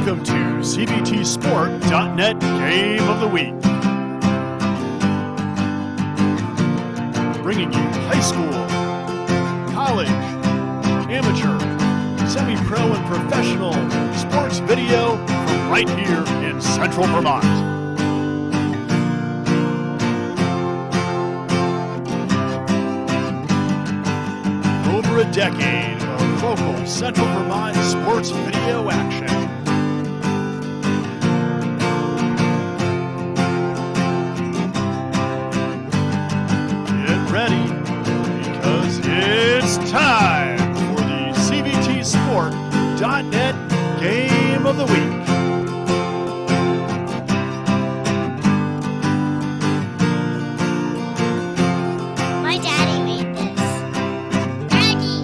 Welcome to CBTSport.net Game of the Week. Bringing you high school, college, amateur, semi-pro, and professional sports video from right here in Central Vermont. Over a decade of local Central Vermont sports video action. Get ready, because it's time for the CBTSport.net Game of the Week. My daddy made this. Daddy!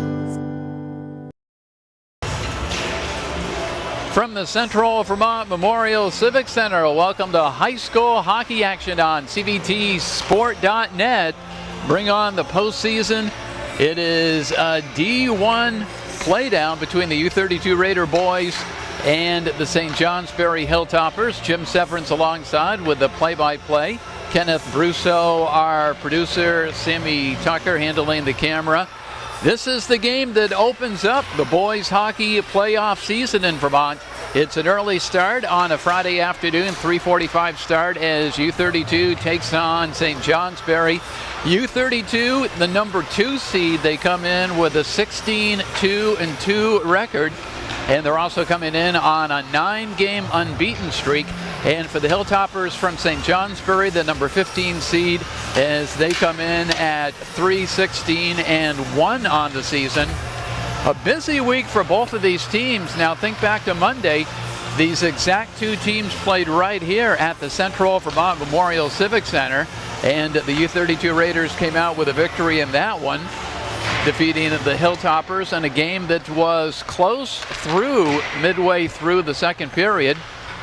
From the Central Vermont Memorial Civic Center, welcome to high school hockey action on CBTSport.net. Bring on the postseason. It is a D1 playdown between the U-32 Raider boys and the St. Johnsbury Hilltoppers. Jim Severance alongside with the play-by-play. Kenneth Brusso, our producer, Sammy Tucker handling the camera. This is the game that opens up the boys hockey playoff season in Vermont. It's an early start on a Friday afternoon, 3:45 start as U-32 takes on St. Johnsbury. U-32, the number 2 seed, they come in with a 16-2-2 record, and they're also coming in on a 9-game unbeaten streak. And for the Hilltoppers from St. Johnsbury, the number 15 seed, as they come in at 3-16-1 on the season. A busy week for both of these teams. Now think back to Monday. These exact two teams played right here at the Central Vermont Memorial Civic Center, and the U-32 Raiders came out with a victory in that one, defeating the Hilltoppers in a game that was close through midway through the second period.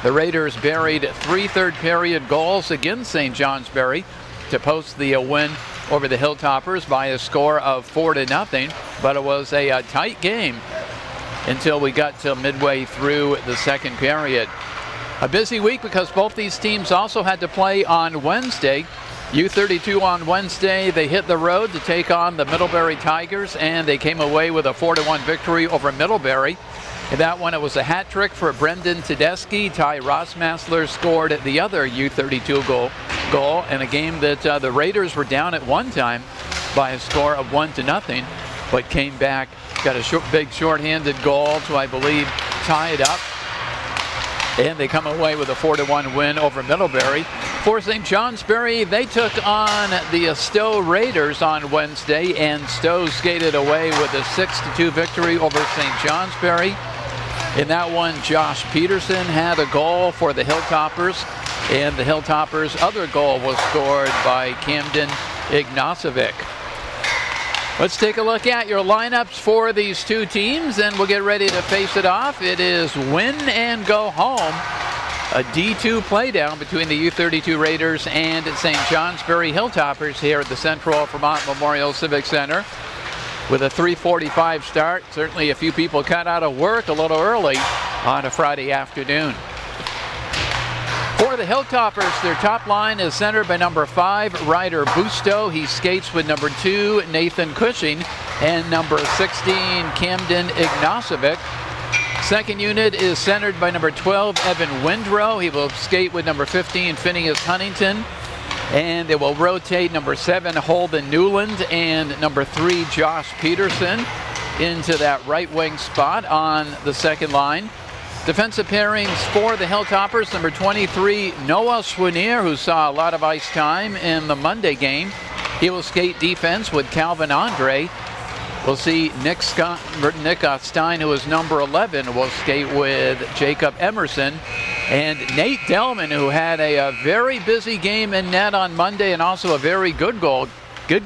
The Raiders buried 3 third-period goals against St. Johnsbury to post the win over the Hilltoppers by a score of 4-0, but it was a tight game until we got to midway through the second period. A busy week because both these teams also had to play on Wednesday. U-32 on Wednesday, they hit the road to take on the Middlebury Tigers, and they came away with a 4-1 victory over Middlebury. In that one, it was a hat trick for Brendan Tedeschi. Ty Rossmassler scored the other U-32 goal in a game that the Raiders were down at one time by a score of 1-0, but came back, got a big shorthanded goal to, I believe, tie it up. And they come away with a 4-1 win over Middlebury. For St. Johnsbury, they took on the Stowe Raiders on Wednesday, and Stowe skated away with a 6-2 victory over St. Johnsbury. In that one, Josh Peterson had a goal for the Hilltoppers, and the Hilltoppers' other goal was scored by Camden Ignacevic. Let's take a look at your lineups for these two teams, and we'll get ready to face it off. It is win and go home. A D2 playdown between the U-32 Raiders and St. Johnsbury Hilltoppers here at the Central Vermont Memorial Civic Center. With a 3:45 start, certainly a few people cut out of work a little early on a Friday afternoon. For the Hilltoppers, their top line is centered by number 5, Ryder Busto. He skates with number 2, Nathan Cushing, and number 16, Camden Ignacevic. Second unit is centered by number 12, Evan Windrow. He will skate with number 15, Phineas Huntington. And they will rotate number 7, Holden Newland, and number 3, Josh Peterson, into that right wing spot on the second line. Defensive pairings for the Hilltoppers, number 23, Noah Schwinier, who saw a lot of ice time in the Monday game. He will skate defense with Calvin Andre. We'll see Nick Stein, who is number 11, will skate with Jacob Emerson. And Nate Delman, who had a very busy game in net on Monday and also a very good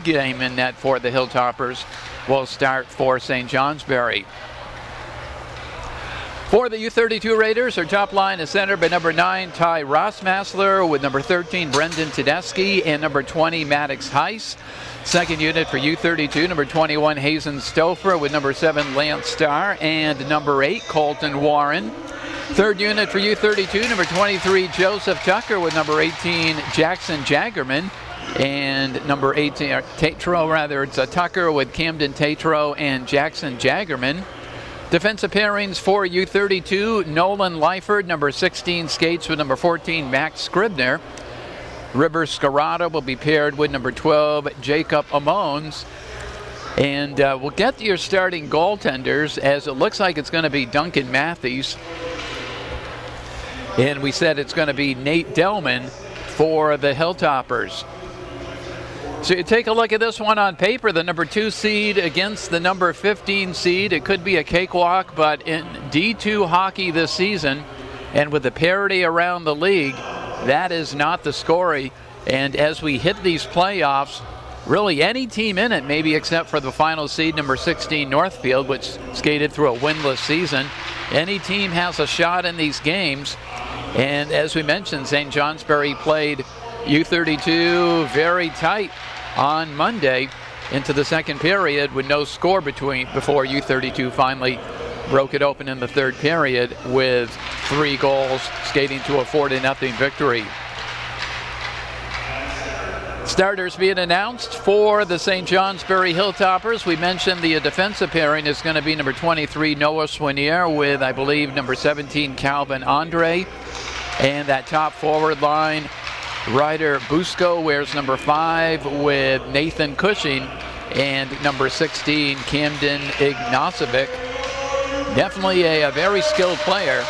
game in net for the Hilltoppers, will start for St. Johnsbury. For the U-32 Raiders, their top line is centered by number 9, Ty Rossmassler, with number 13, Brendan Tedeschi, and number 20, Maddox Heiss. Second unit for U-32, number 21, Hazen Stouffer, with number 7, Lance Starr, and number 8, Colton Warren. Third unit for U-32, number 23, Joseph Tucker, with number 18, Jackson Jaggerman. And number 18, Tatro rather, it's Tucker with Camden Tatro and Jackson Jaggerman. Defensive pairings for U-32, Nolan Lyford, number 16, skates with number 14, Max Scribner. River Scarata will be paired with number 12, Jacob Amones. And we'll get to your starting goaltenders, as it looks like it's going to be Duncan Matthews. And we said it's going to be Nate Delman for the Hilltoppers. So you take a look at this one on paper, the number 2 seed against the number 15 seed. It could be a cakewalk, but in D2 hockey this season, and with the parity around the league, that is not the story. And as we hit these playoffs, really any team in it, maybe except for the final seed, number 16 Northfield, which skated through a winless season, any team has a shot in these games. And as we mentioned, St. Johnsbury played U-32 very tight on Monday into the second period with no score before U-32 finally broke it open in the third period with 3 goals, skating to a 4-0 victory. Starters being announced for the St. Johnsbury Hilltoppers. We mentioned the defensive pairing is going to be number 23, Noah Swinier, with, I believe, number 17, Calvin Andre. And that top forward line, Ryder Busco wears number 5 with Nathan Cushing, and number 16, Camden Ignacevic. Definitely a very skilled player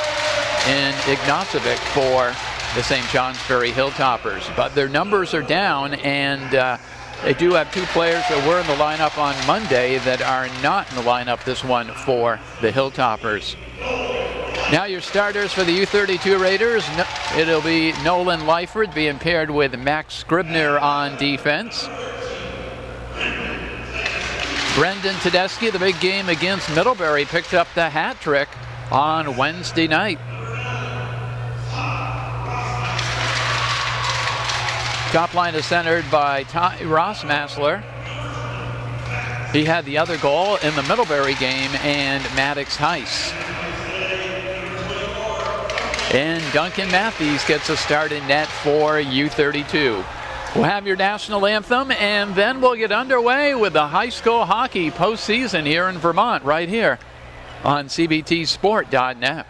in Ignacevic for the St. Johnsbury Hilltoppers. But their numbers are down, and they do have 2 players that were in the lineup on Monday that are not in the lineup this one for the Hilltoppers. Now your starters for the U-32 Raiders. It'll be Nolan Lyford being paired with Max Scribner on defense. Brendan Tedeschi, the big game against Middlebury, picked up the hat trick on Wednesday night. Top line is centered by Ross Massler. He had the other goal in the Middlebury game, and Maddox Heiss. And Duncan Matthews gets a start in net for U-32. We'll have your national anthem, and then we'll get underway with the high school hockey postseason here in Vermont, right here on CBTsport.net.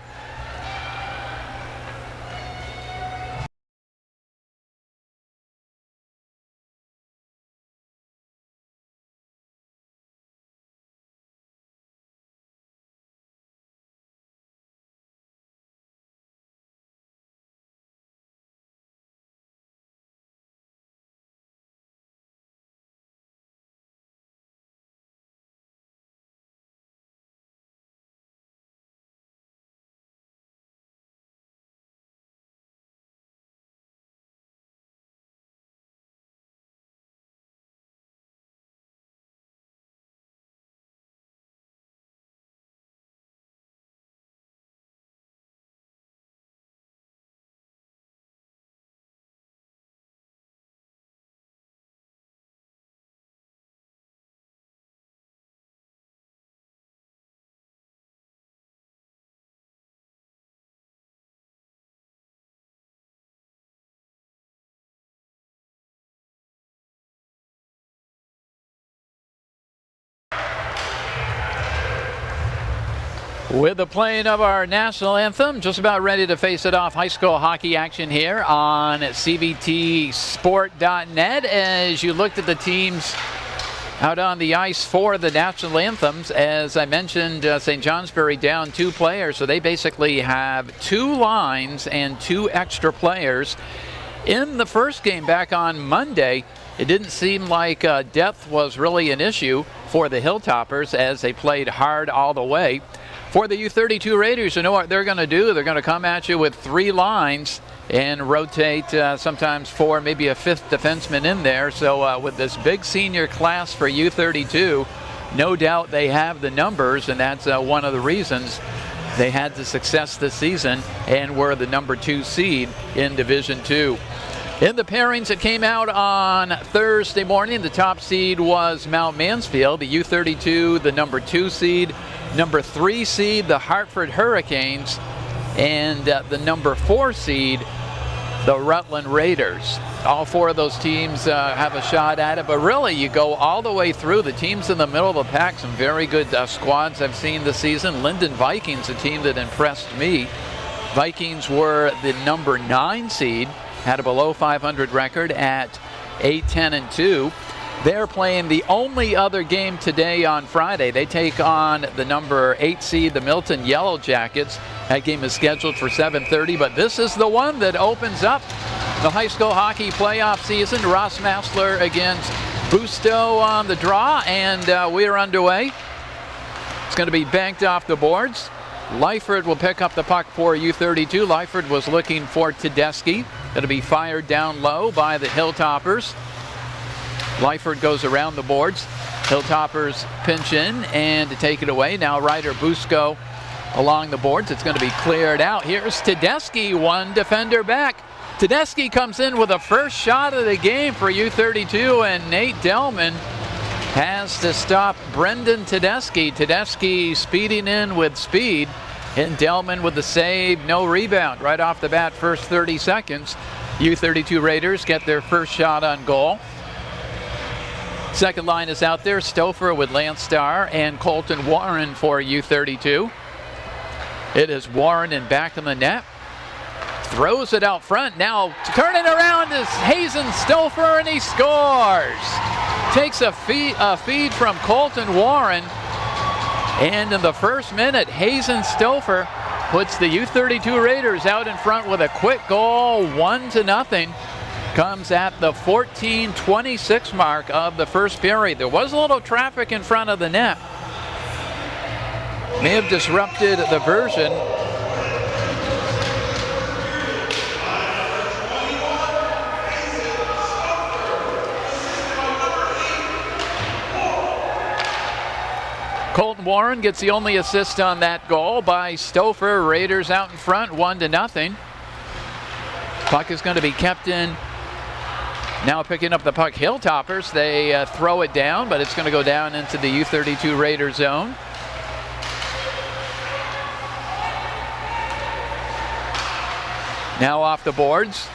With the playing of our national anthem, just about ready to face it off high school hockey action here on CBTsport.net. As you looked at the teams out on the ice for the national anthems, as I mentioned, St. Johnsbury down 2 players, so they basically have 2 lines and 2 extra players. In the first game back on Monday, it didn't seem like depth was really an issue for the Hilltoppers as they played hard all the way. For the U-32 Raiders, you know what they're going to do? They're going to come at you with 3 lines and rotate sometimes 4, maybe a 5th defenseman in there. So with this big senior class for U-32, no doubt they have the numbers, and that's one of the reasons they had the success this season and were the number 2 seed in Division II. In the pairings that came out on Thursday morning, the top seed was Mount Mansfield, the U-32, the number 2 seed. Number 3 seed, the Hartford Hurricanes, and the number 4 seed, the Rutland Raiders. All 4 of those teams have a shot at it, but really you go all the way through. The teams in the middle of the pack, some very good squads I've seen this season. Linden Vikings, a team that impressed me. Vikings were the number 9 seed, had a below 500 record at 8-10-2. They're playing the only other game today on Friday. They take on the number 8 seed, the Milton Yellow Jackets. That game is scheduled for 7:30, but this is the one that opens up the high school hockey playoff season. Ross Massler against Busto on the draw, and we're underway. It's going to be banked off the boards. Lyford will pick up the puck for U-32. Lyford was looking for Tedeschi. It'll be fired down low by the Hilltoppers. Lyford goes around the boards. Hilltoppers pinch in and to take it away. Now Ryder Busco along the boards. It's going to be cleared out. Here's Tedeschi, one defender back. Tedeschi comes in with the first shot of the game for U-32, and Nate Delman has to stop Brendan Tedeschi. Tedeschi speeding in with speed, and Delman with the save, no rebound. Right off the bat, first 30 seconds, U-32 Raiders get their first shot on goal. Second line is out there, Stouffer with Lance Starr and Colton Warren for U-32. It is Warren and back in the net. Throws it out front. Now turning around is Hazen Stouffer, and he scores. Takes a feed from Colton Warren. And in the first minute, Hazen Stouffer puts the U-32 Raiders out in front with a quick goal, 1-0. Comes at the 14:26 mark of the first period. There was a little traffic in front of the net. May have disrupted the version. Colton Warren gets the only assist on that goal by Stouffer. Raiders out in front, 1-0. Puck is going to be kept in. Now picking up the puck, Hilltoppers. They throw it down, but it's going to go down into the U-32 Raider zone. Now off the boards.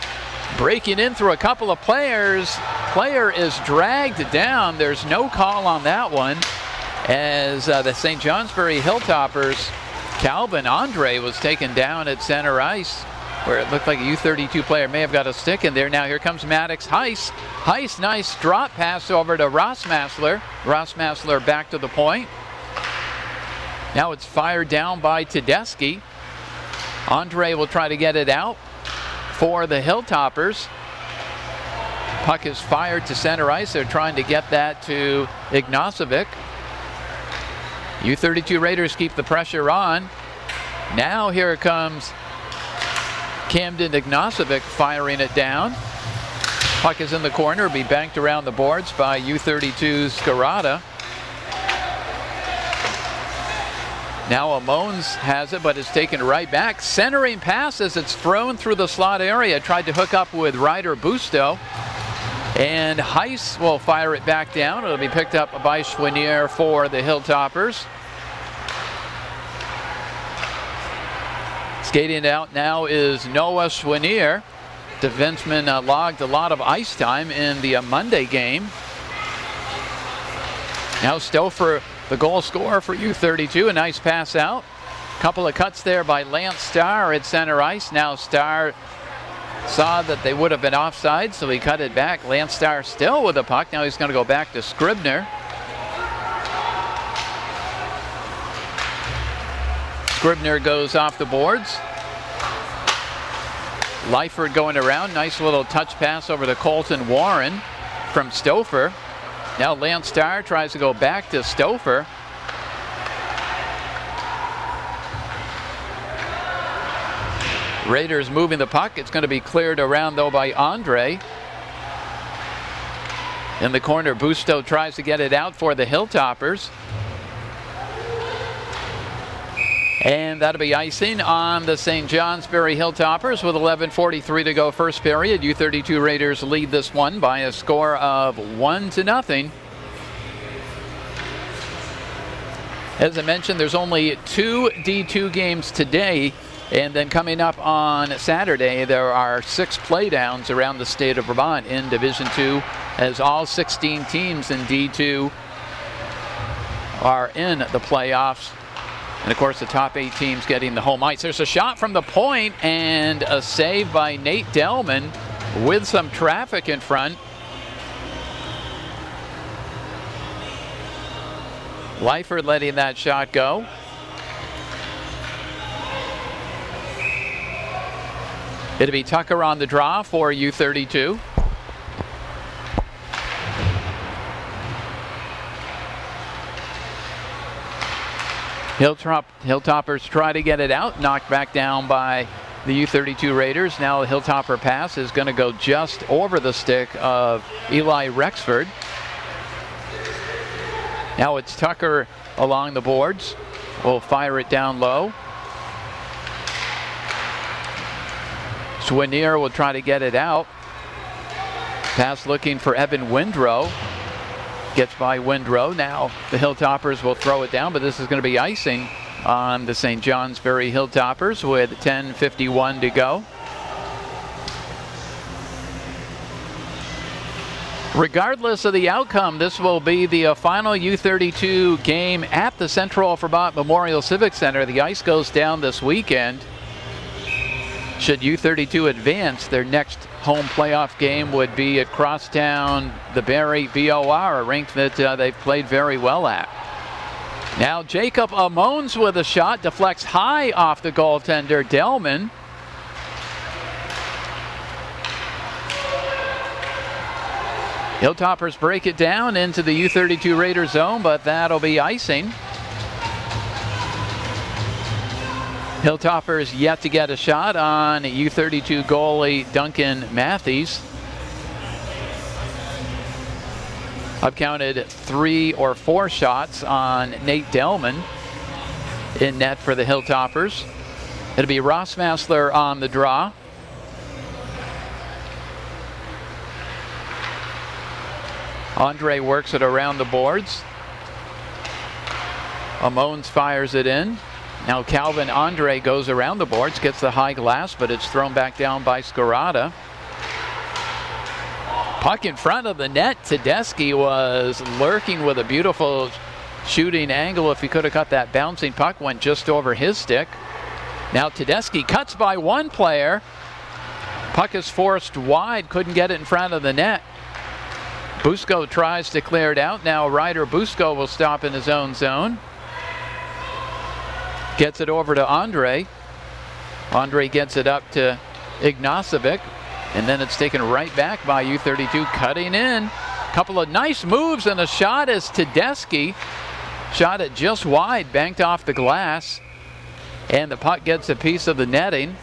Breaking in through a couple of players. Player is dragged down. There's no call on that one, as the St. Johnsbury Hilltoppers, Calvin Andre, was taken down at center ice, where it looked like a U-32 player may have got a stick in there. Now here comes Maddox Heiss. Heiss, nice drop pass over to Ross Massler. Ross Massler back to the point. Now it's fired down by Tedeschi. Andre will try to get it out for the Hilltoppers. Puck is fired to center ice. They're trying to get that to Ignacevic. U-32 Raiders keep the pressure on. Now here it comes Camden Ignacevic firing it down. Puck is in the corner, be banked around the boards by U-32's Scarata. Now Amones has it, but it's taken right back. Centering pass as it's thrown through the slot area. Tried to hook up with Ryder Busto. And Heiss will fire it back down. It'll be picked up by Schwinier for the Hilltoppers. Skating out now is Noah Schwinier. Defenseman logged a lot of ice time in the Monday game. Now Stouffer, the goal scorer for U-32. A nice pass out. Couple of cuts there by Lance Starr at center ice. Now Starr saw that they would have been offside, so he cut it back. Lance Starr still with the puck. Now he's going to go back to Scribner. Scribner goes off the boards. Lyford going around. Nice little touch pass over to Colton Warren from Stouffer. Now Lance Starr tries to go back to Stouffer. Raiders moving the puck. It's going to be cleared around though by Andre. In the corner, Busto tries to get it out for the Hilltoppers. And that'll be icing on the St. Johnsbury Hilltoppers with 11:43 to go first period. U-32 Raiders lead this one by a score of 1-0. As I mentioned, there's only 2 D2 games today. And then coming up on Saturday, there are 6 playdowns around the state of Vermont in Division II, as all 16 teams in D2 are in the playoffs. And of course, the top 8 teams getting the home ice. There's a shot from the point and a save by Nate Delman with some traffic in front. Lyford letting that shot go. It'll be Tucker on the draw for U-32. Hilltoppers try to get it out, knocked back down by the U-32 Raiders. Now the Hilltopper pass is going to go just over the stick of Eli Rexford. Now it's Tucker along the boards. Will fire it down low. Swinier will try to get it out. Pass looking for Evan Windrow. Gets by Windrow. Now the Hilltoppers will throw it down, but this is going to be icing on the St. Johnsbury Hilltoppers with 10:51 to go. Regardless of the outcome, this will be the final U-32 game at the Central Vermont Memorial Civic Center. The ice goes down this weekend. Should U-32 advance, their next home playoff game would be at Crosstown, the Barrie BOR, a rink that they've played very well at. Now Jacob Amones with a shot, deflects high off the goaltender Delman. Hilltoppers break it down into the U-32 Raider zone, but that'll be icing. Hilltoppers yet to get a shot on U-32 goalie Duncan Matthews. I've counted 3 or 4 shots on Nate Delman in net for the Hilltoppers. It'll be Ross Massler on the draw. Andre works it around the boards. Amones fires it in. Now Calvin Andre goes around the boards, gets the high glass, but it's thrown back down by Scarata. Puck in front of the net. Tedeschi was lurking with a beautiful shooting angle. If he could have cut that bouncing puck, went just over his stick. Now Tedeschi cuts by one player. Puck is forced wide, couldn't get it in front of the net. Busco tries to clear it out. Now Ryder Busco will stop in his own zone. Gets it over to Andre. Andre gets it up to Ignacevic. And then it's taken right back by U-32, cutting in. Couple of nice moves and a shot as Tedeschi. Shot it just wide, banked off the glass. And the puck gets a piece of the netting.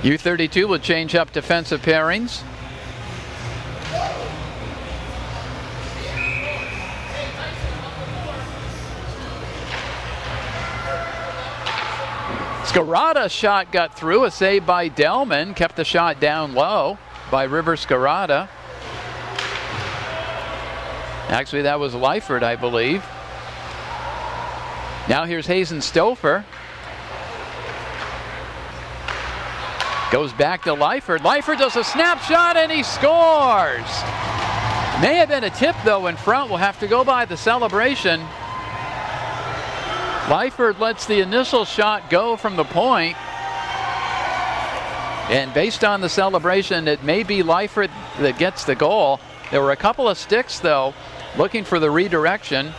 U-32 will change up defensive pairings. Scarata's shot got through, a save by Delman, kept the shot down low by River Scarata. Actually, that was Lyford, I believe. Now here's Hazen Stouffer. Goes back to Lyford. Lyford does a snapshot and he scores. May have been a tip though in front. We'll have to go by the celebration. Lyford lets the initial shot go from the point. And based on the celebration, it may be Lyford that gets the goal. There were a couple of sticks though, looking for the redirection.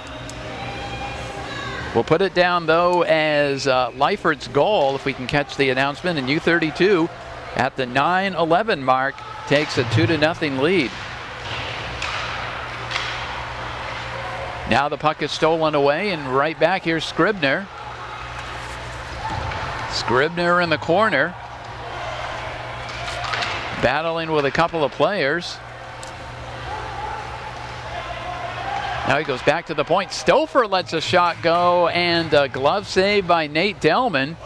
We'll put it down though as Lyford's goal if we can catch the announcement. And U-32 at the 9:11 mark takes a 2-0 lead. Now the puck is stolen away and right back here's Scribner. Scribner in the corner. Battling with a couple of players. Now he goes back to the point. Stouffer lets a shot go and a glove save by Nate Delman.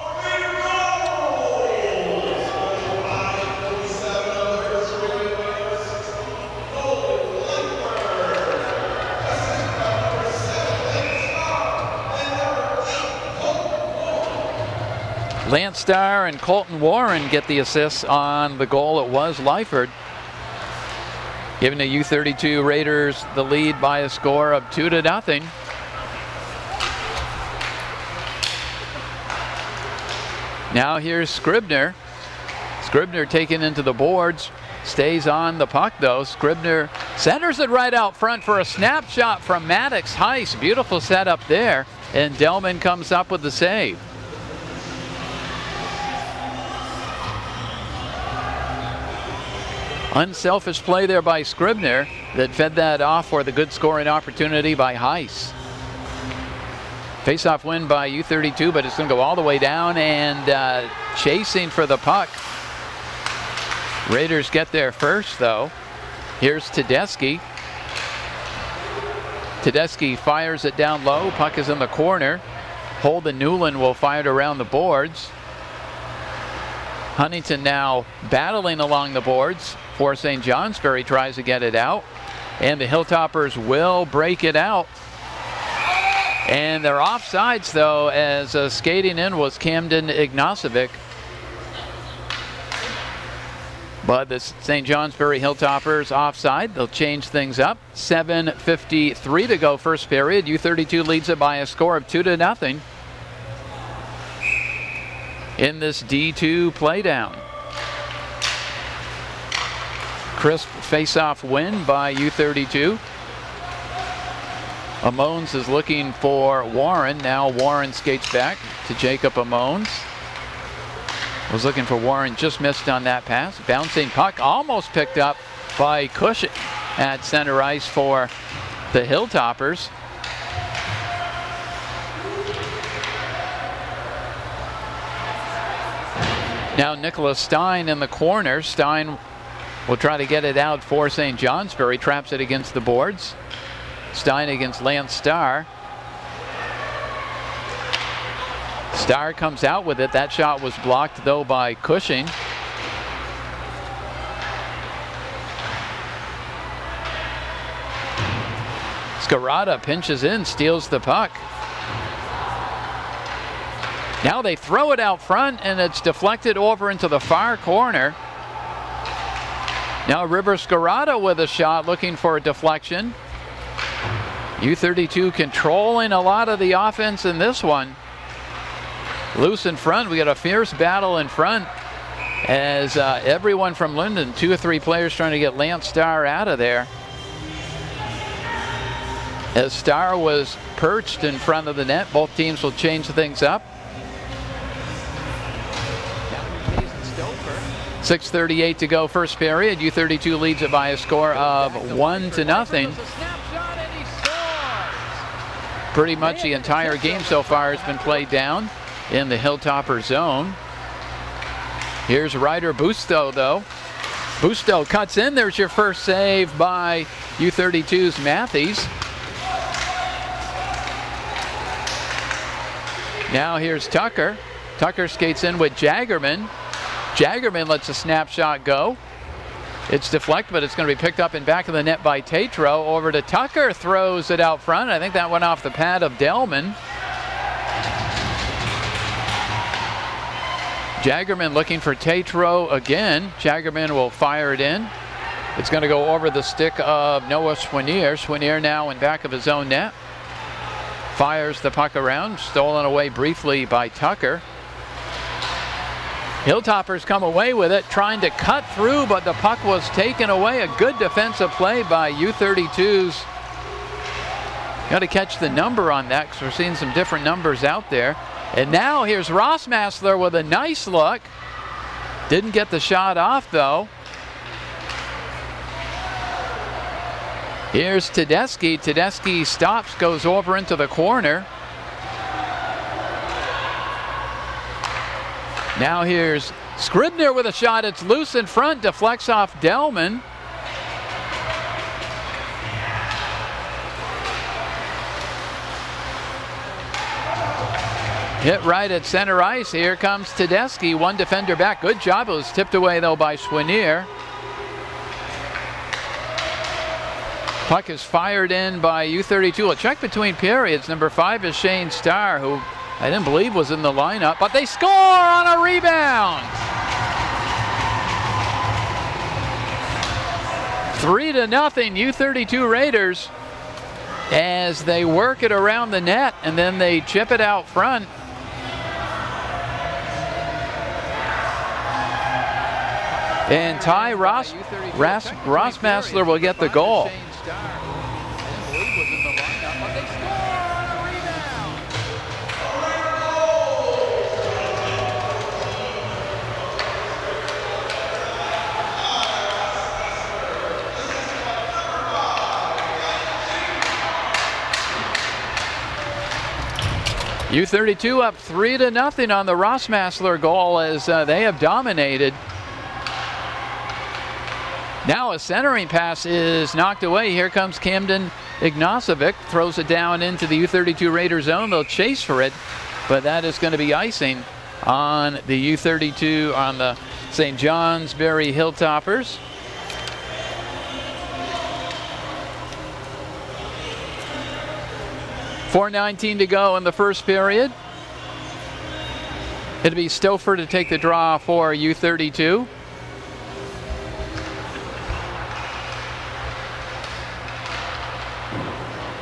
Lance Starr and Colton Warren get the assists on the goal. It was Lyford, giving the U-32 Raiders the lead by a score of 2-0. Now here's Scribner. Scribner taken into the boards. Stays on the puck though. Scribner centers it right out front for a snapshot from Maddox Heiss. Beautiful setup there. And Delman comes up with the save. Unselfish play there by Scribner that fed that off for the good scoring opportunity by Heiss. Face-off win by U-32, but it's going to go all the way down and chasing for the puck. Raiders get there first, though. Here's Tedeschi. Tedeschi fires it down low. Puck is in the corner. Holden Newland will fire it around the boards. Huntington now battling along the boards for St. Johnsbury, tries to get it out. And the Hilltoppers will break it out. And they're offsides, though, as skating in was Camden Ignacevic. But the St. Johnsbury Hilltoppers offside. They'll change things up. 7:53 to go first period. U-32 leads it by a score of 2-0 in this D2 playdown. Crisp face-off win by U-32. Amones is looking for Warren. Now Warren skates back to Jacob Amones. Was looking for Warren, just missed on that pass. Bouncing puck almost picked up by Cushing at center ice for the Hilltoppers. Now Nicholas Stein in the corner. Stein will try to get it out for St. Johnsbury. Traps it against the boards. Stein against Lance Starr. Starr comes out with it. That shot was blocked, though, by Cushing. Scarata pinches in, steals the puck. Now they throw it out front, and it's deflected over into the far corner. Now River Scarata with a shot, looking for a deflection. U-32 controlling a lot of the offense in this one. Loose in front. We got a fierce battle in front as everyone from Linden, 2 or 3 players trying to get Lance Starr out of there. As Starr was perched in front of the net, both teams will change things up. 6:38 to go first period. U-32 leads it by a score of 1-0. Pretty much the entire game so far has been played down in the Hilltopper zone. Here's Ryder Busto, though. Busto cuts in. There's your first save by U-32's Matthews. Now here's Tucker. Tucker skates in with Jaggerman. Jaggerman lets a snapshot go. It's deflected, but it's going to be picked up in back of the net by Tatro. Over to Tucker, throws it out front. I think that went off the pad of Delman. Jaggerman looking for Tatro again. Jaggerman will fire it in. It's going to go over the stick of Noah Swinier. Swinier now in back of his own net. Fires the puck around. Stolen away briefly by Tucker. Hilltoppers come away with it, trying to cut through, but the puck was taken away. A good defensive play by U-32's. Got to catch the number on that because we're seeing some different numbers out there. And now here's Rossmassler with a nice look. Didn't get the shot off, though. Here's Tedeschi. Tedeschi stops, goes over into the corner. Now here's Scribner with a shot. It's loose in front, deflects off Delman. Hit right at center ice. Here comes Tedeschi. One defender back. Good job. It was tipped away, though, by Swinier. Puck is fired in by U-32. A check between periods. Number 5 is Shane Starr, who I didn't believe was in the lineup, but they score on a rebound. 3-0 U-32 Raiders as they work it around the net and then they chip it out front. And Ty Rossmassler will get the goal. U-32 up 3-0 on the Rossmassler goal as they have dominated. Now a centering pass is knocked away. Here comes Camden Ignacevic, throws it down into the U-32 Raider zone. They'll chase for it, but that is going to be icing on the U-32, on the St. Johnsbury Hilltoppers. .4:19 to go in the first period. It'll be Stouffer to take the draw for U-32.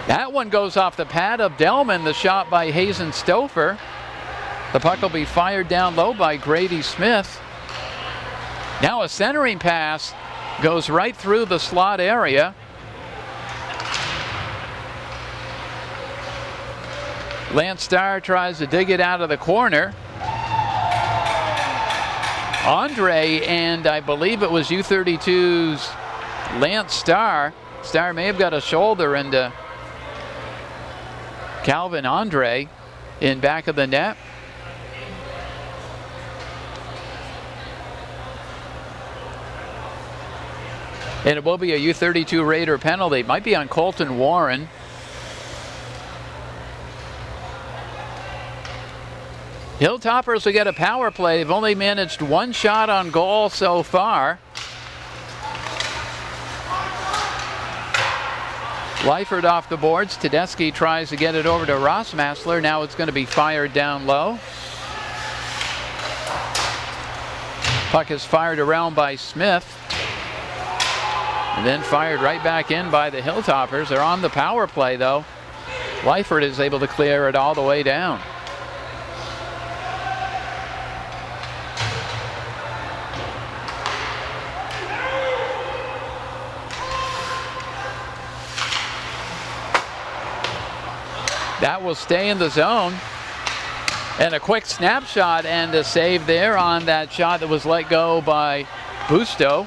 That one goes off the pad of Delman, the shot by Hazen Stouffer. The puck will be fired down low by Grady Smith. Now a centering pass goes right through the slot area. Lance Starr tries to dig it out of the corner. Andre, and I believe it was U-32's Lance Starr. Starr may have got a shoulder into Calvin Andre in back of the net. And it will be a U-32 Raider penalty. It might be on Colton Warren. Hilltoppers will get a power play. They've only managed one shot on goal so far. Leifert off the boards. Tedeschi tries to get it over to Rossmassler. Now it's going to be fired down low. Puck is fired around by Smith. And then fired right back in by the Hilltoppers. They're on the power play though. Leifert is able to clear it all the way down. That will stay in the zone. And a quick snapshot and a save there on that shot that was let go by Busto.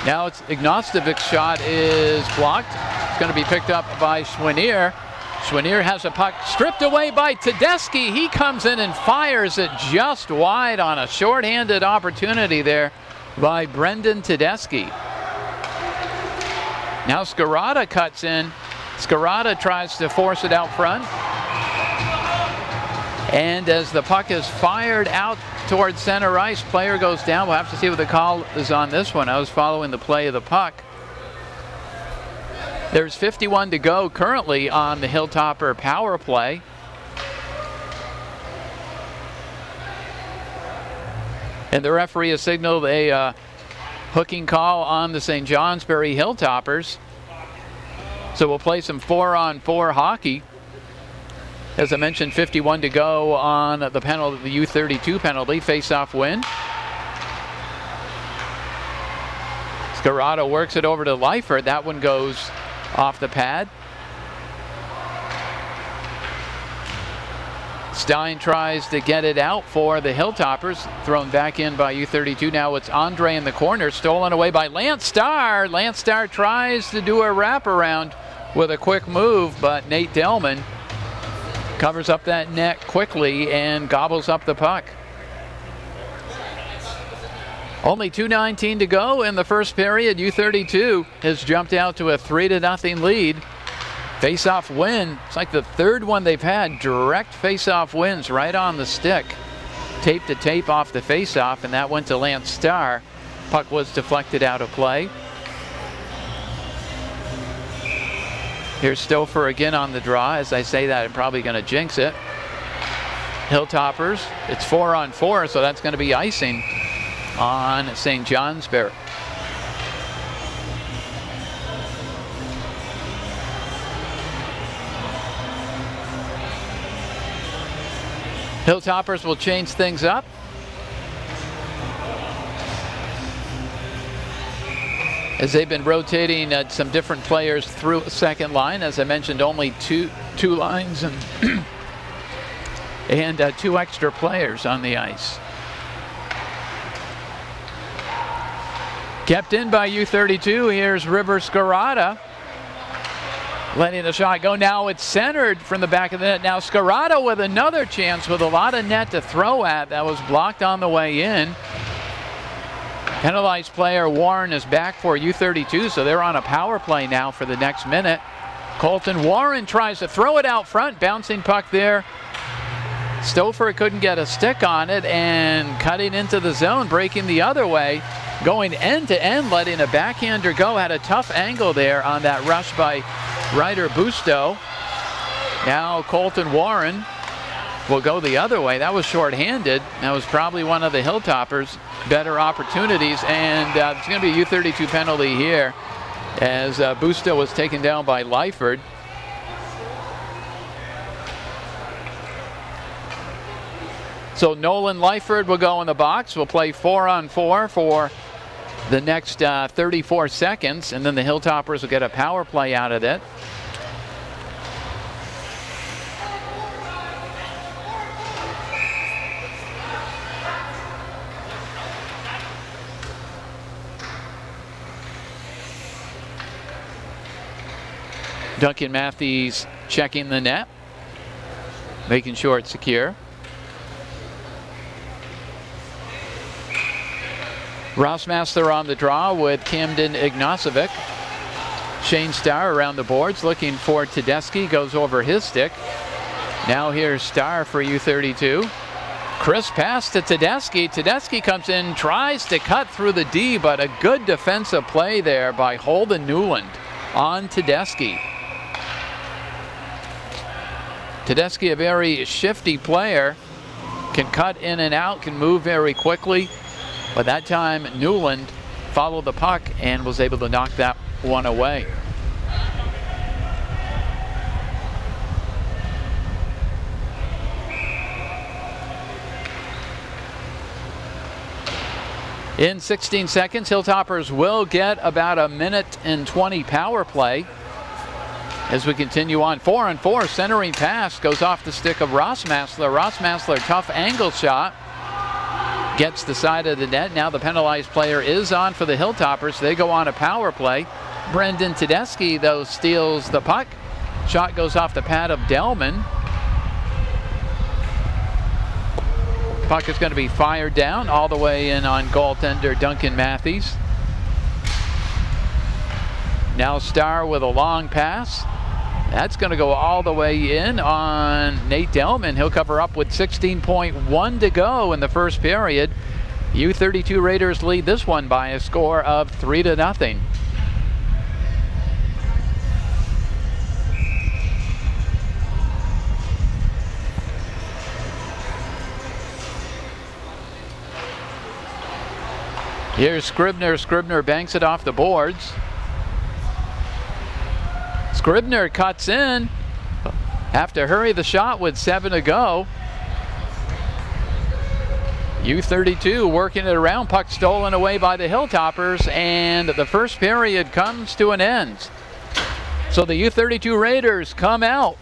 Now it's Ignacevic's shot is blocked. It's going to be picked up by Schwinier. Schwinier has a puck stripped away by Tedeschi. He comes in and fires it just wide on a shorthanded opportunity there by Brendan Tedeschi. Now Scarata cuts in. Scarata tries to force it out front. And as the puck is fired out towards center ice, player goes down. We'll have to see what the call is on this one. I was following the play of the puck. There's 51 to go currently on the Hilltopper power play. And the referee has signaled a hooking call on the St. Johnsbury Hilltoppers. So we'll play some 4-on-4 hockey. As I mentioned, 51 to go on the penalty, the U-32 penalty, face-off win. Scarata works it over to Leifert. That one goes off the pad. Stein tries to get it out for the Hilltoppers. Thrown back in by U-32. Now it's Andre in the corner, stolen away by Lance Starr. Lance Starr tries to do a wraparound with a quick move, but Nate Delman covers up that net quickly and gobbles up the puck. Only 2:19 to go in the first period. U-32 has jumped out to a 3-0 lead. Face-off win. It's like the third one they've had. Direct face-off wins right on the stick. Tape to tape off the face-off, and that went to Lance Starr. Puck was deflected out of play. Here's Stouffer again on the draw. As I say that, I'm probably going to jinx it. Hilltoppers, it's 4-on-4, so that's going to be icing on St. Johnsbury. Hilltoppers will change things up. As they've been rotating some different players through second line. As I mentioned, only two lines and and 2 extra players on the ice. Kept in by U-32. Here's River Scarata letting the shot go. Now it's centered from the back of the net. Now Scarata with another chance with a lot of net to throw at. That was blocked on the way in. Penalized player Warren is back for U-32, so they're on a power play now for the next minute. Colton Warren tries to throw it out front. Bouncing puck there. Stouffer couldn't get a stick on it, and cutting into the zone, breaking the other way, going end to end, letting a backhander go. Had a tough angle there on that rush by Ryder Busto. Now Colton Warren will go the other way. That was shorthanded. That was probably one of the Hilltoppers' better opportunities, and it's going to be a U-32 penalty here as Busto was taken down by Lyford. So Nolan Lyford will go in the box. We'll play 4-on-4 for the next 34 seconds, and then the Hilltoppers will get a power play out of it. Duncan Matthews checking the net, making sure it's secure. Rossmaster on the draw with Camden Ignacevic. Shane Starr around the boards looking for Tedeschi, goes over his stick. Now here's Starr for U-32. Crisp pass to Tedeschi. Tedeschi comes in, tries to cut through the D, but a good defensive play there by Holden Newland on Tedeschi. Tedeschi, a very shifty player, can cut in and out, can move very quickly. But that time, Newland followed the puck and was able to knock that one away. In 16 seconds, Hilltoppers will get about a minute and 20 power play. As we continue on, 4-on-4, centering pass goes off the stick of Rossmaster. Rossmaster, tough angle shot. Gets the side of the net. Now the penalized player is on for the Hilltoppers. They go on a power play. Brendan Tedeschi, though, steals the puck. Shot goes off the pad of Delman. Puck is going to be fired down all the way in on goaltender Duncan Matthews. Now Starr with a long pass. That's going to go all the way in on Nate Delman. He'll cover up with 16.1 to go in the first period. U-32 Raiders lead this one by a score of 3-0. Here's Scribner. Scribner banks it off the boards. Scribner cuts in. Have to hurry the shot with 7 to go. U-32 working it around. Puck stolen away by the Hilltoppers, and the first period comes to an end. So the U-32 Raiders come out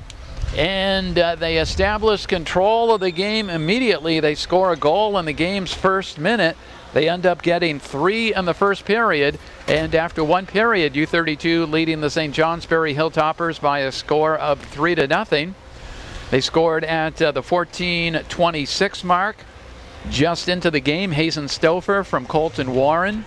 and they establish control of the game immediately. They score a goal in the game's first minute. They end up getting 3 in the first period, and after one period, U-32 leading the St. Johnsbury Hilltoppers by a score of 3-0. They scored at the 14:26 mark. Just into the game, Hazen Stouffer from Colton Warren.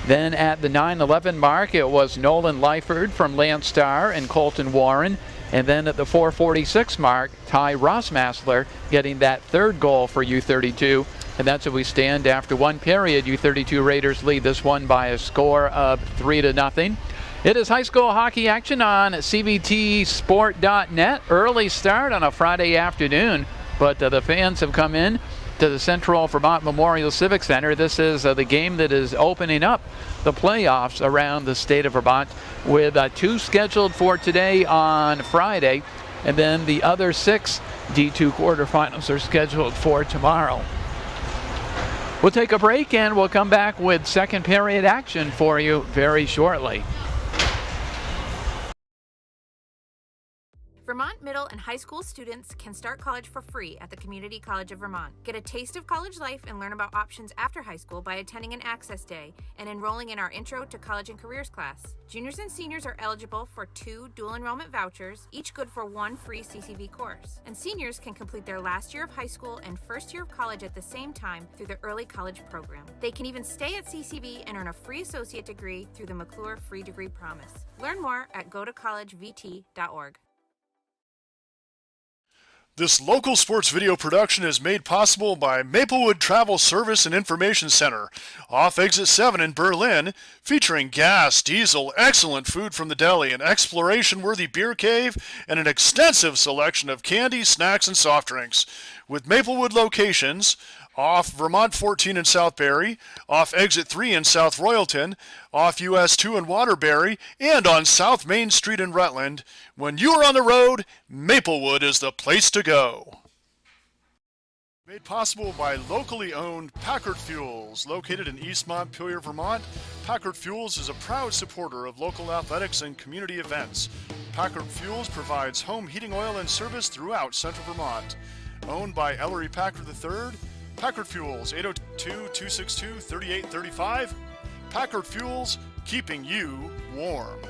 Then at the 9:11 mark, it was Nolan Lyford from Lance Starr and Colton Warren. And then at the 4:46 mark, Ty Rossmaster getting that third goal for U-32. And that's where we stand after one period. U-32 Raiders lead this one by a score of 3-0. It is high school hockey action on cbtsport.net. Early start on a Friday afternoon, but the fans have come in to the Central Vermont Memorial Civic Center. This is the game that is opening up the playoffs around the state of Vermont, with 2 scheduled for today on Friday, and then the other 6 D2 quarterfinals are scheduled for tomorrow. We'll take a break and we'll come back with second period action for you very shortly. Vermont middle and high school students can start college for free at the Community College of Vermont. Get a taste of college life and learn about options after high school by attending an Access Day and enrolling in our Intro to College and Careers class. Juniors and seniors are eligible for 2 dual enrollment vouchers, each good for 1 free CCV course. And seniors can complete their last year of high school and first year of college at the same time through the Early College Program. They can even stay at CCV and earn a free associate degree through the McClure Free Degree Promise. Learn more at gotocollegevt.org. This local sports video production is made possible by Maplewood Travel Service and Information Center, off Exit 7 in Berlin, featuring gas, diesel, excellent food from the deli, an exploration-worthy beer cave, and an extensive selection of candy, snacks, and soft drinks. With Maplewood locations, off Vermont 14 in Southbury, off Exit 3 in South Royalton, off US 2 in Waterbury, and on South Main Street in Rutland. When you are on the road, Maplewood is the place to go. Made possible by locally owned Packard Fuels, located in East Montpelier, Vermont. Packard Fuels is a proud supporter of local athletics and community events. Packard Fuels provides home heating oil and service throughout central Vermont. Owned by Ellery Packard III, Packard Fuels, 802-262-3835. Packard Fuels, keeping you warm.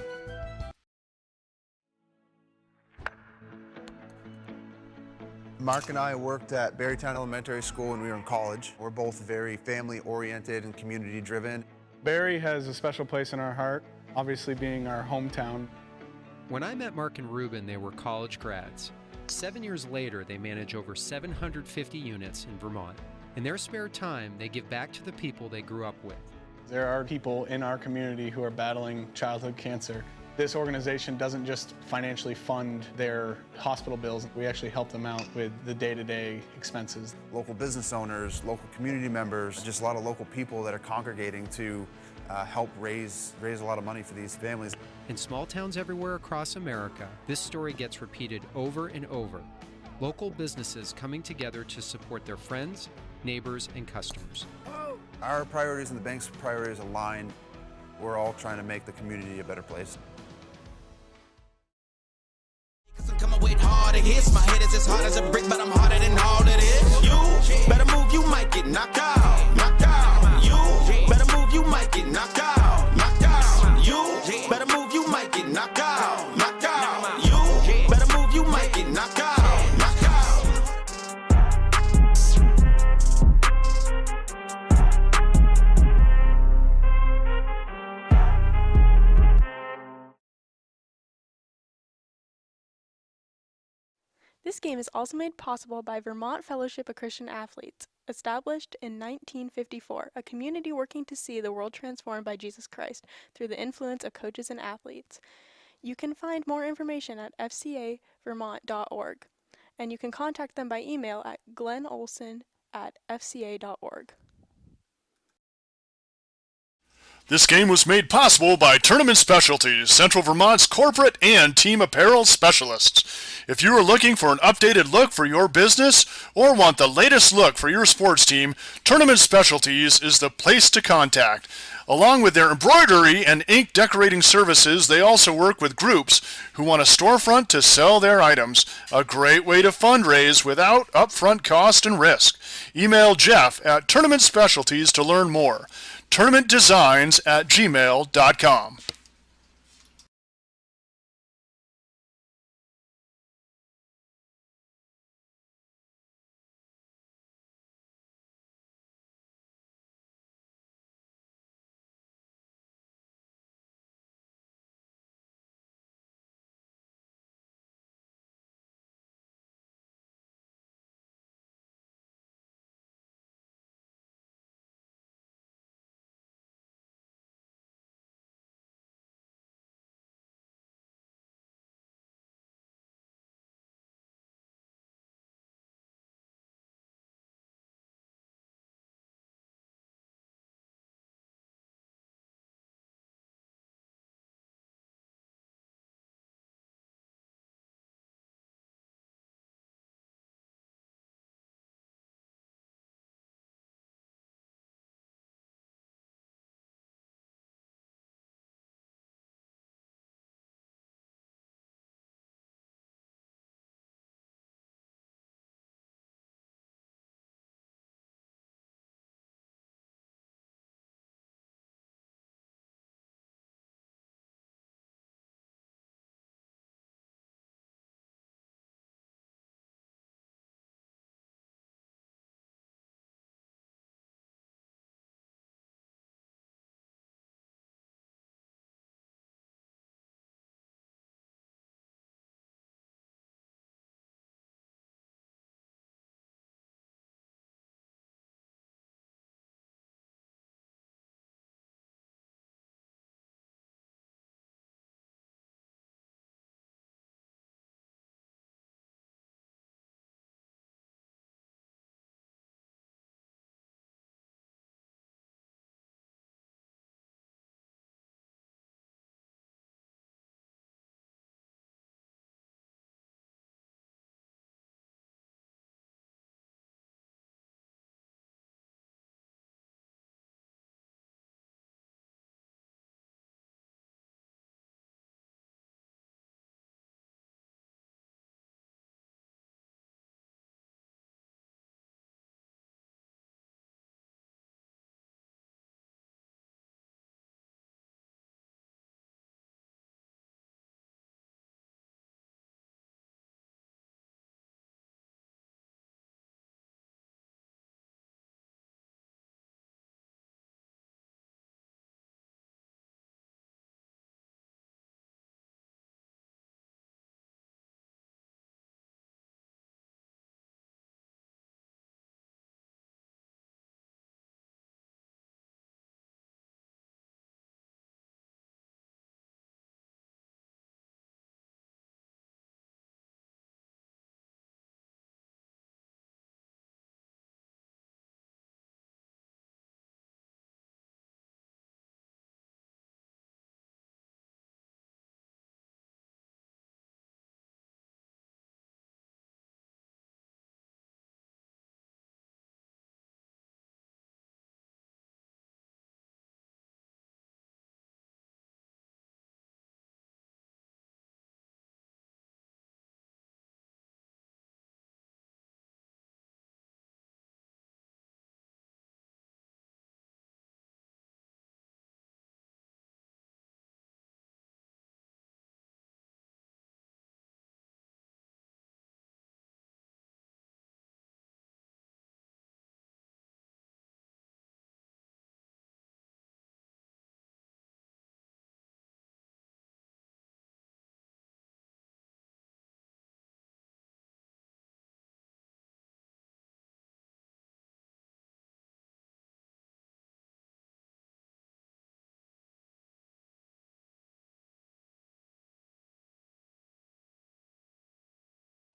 Mark and I worked at Berrytown Elementary School when we were in college. We're both very family-oriented and community-driven. Barry has a special place in our heart, obviously being our hometown. When I met Mark and Ruben, they were college grads. 7 years later, they manage over 750 units in Vermont. In their spare time, they give back to the people they grew up with. There are people in our community who are battling childhood cancer. This organization doesn't just financially fund their hospital bills. We actually help them out with the day-to-day expenses. Local business owners, local community members, just a lot of local people that are congregating to help raise a lot of money for these families. In small towns everywhere across America, this story gets repeated over and over. Local businesses coming together to support their friends, neighbors, and customers. Our priorities and the bank's priorities align. We're all trying to make the community a better place. I'm coming with harder hits. My head is as hard as a brick, but I'm harder than all of this. You better move, you might get knocked out. Knocked out. You better move, you might get knocked out. Knocked out. You better move, you might get knocked out. Knocked out. You better move, you might get knocked out. Knocked out. This game is also made possible by Vermont Fellowship of Christian Athletes, established in 1954, a community working to see the world transformed by Jesus Christ through the influence of coaches and athletes. You can find more information at fcavermont.org, and you can contact them by email at glennolson@fca.org. This game was made possible by Tournament Specialties, Central Vermont's corporate and team apparel specialists. If you are looking for an updated look for your business or want the latest look for your sports team, Tournament Specialties is the place to contact. Along with their embroidery and ink decorating services, they also work with groups who want a storefront to sell their items. A great way to fundraise without upfront cost and risk. Email Jeff at Tournament Specialties to learn more. tournamentdesigns@gmail.com.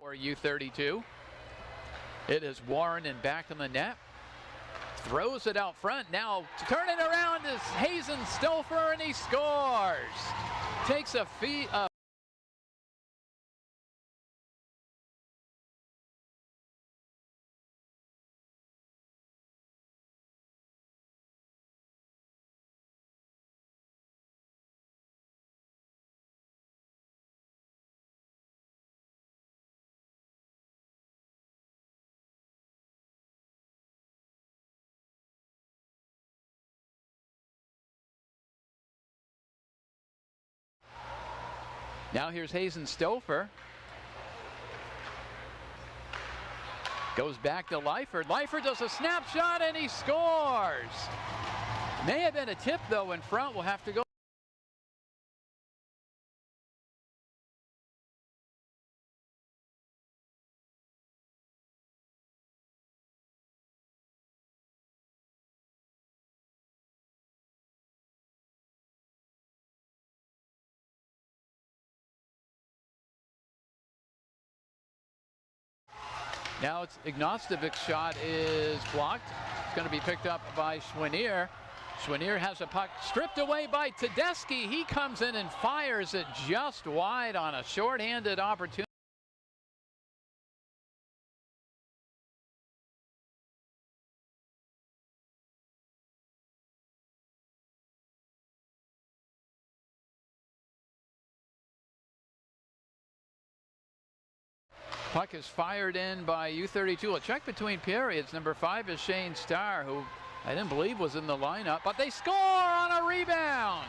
For U-32. It is Warren and back in the net. Throws it out front. Now turning around is Hazen Stouffer, and he scores. Takes a feet up. Now here's Hazen Stouffer. Goes back to Lyford. Lyford does a snapshot and he scores. May have been a tip though in front. We'll have to go. Now it's Ignostovic's shot is blocked. It's going to be picked up by Schwinier. Schwinier has a puck stripped away by Tedeschi. He comes in and fires it just wide on a shorthanded opportunity. Puck is fired in by U-32. A check between periods. Number 5 is Shane Starr, who I didn't believe was in the lineup, but they score on a rebound.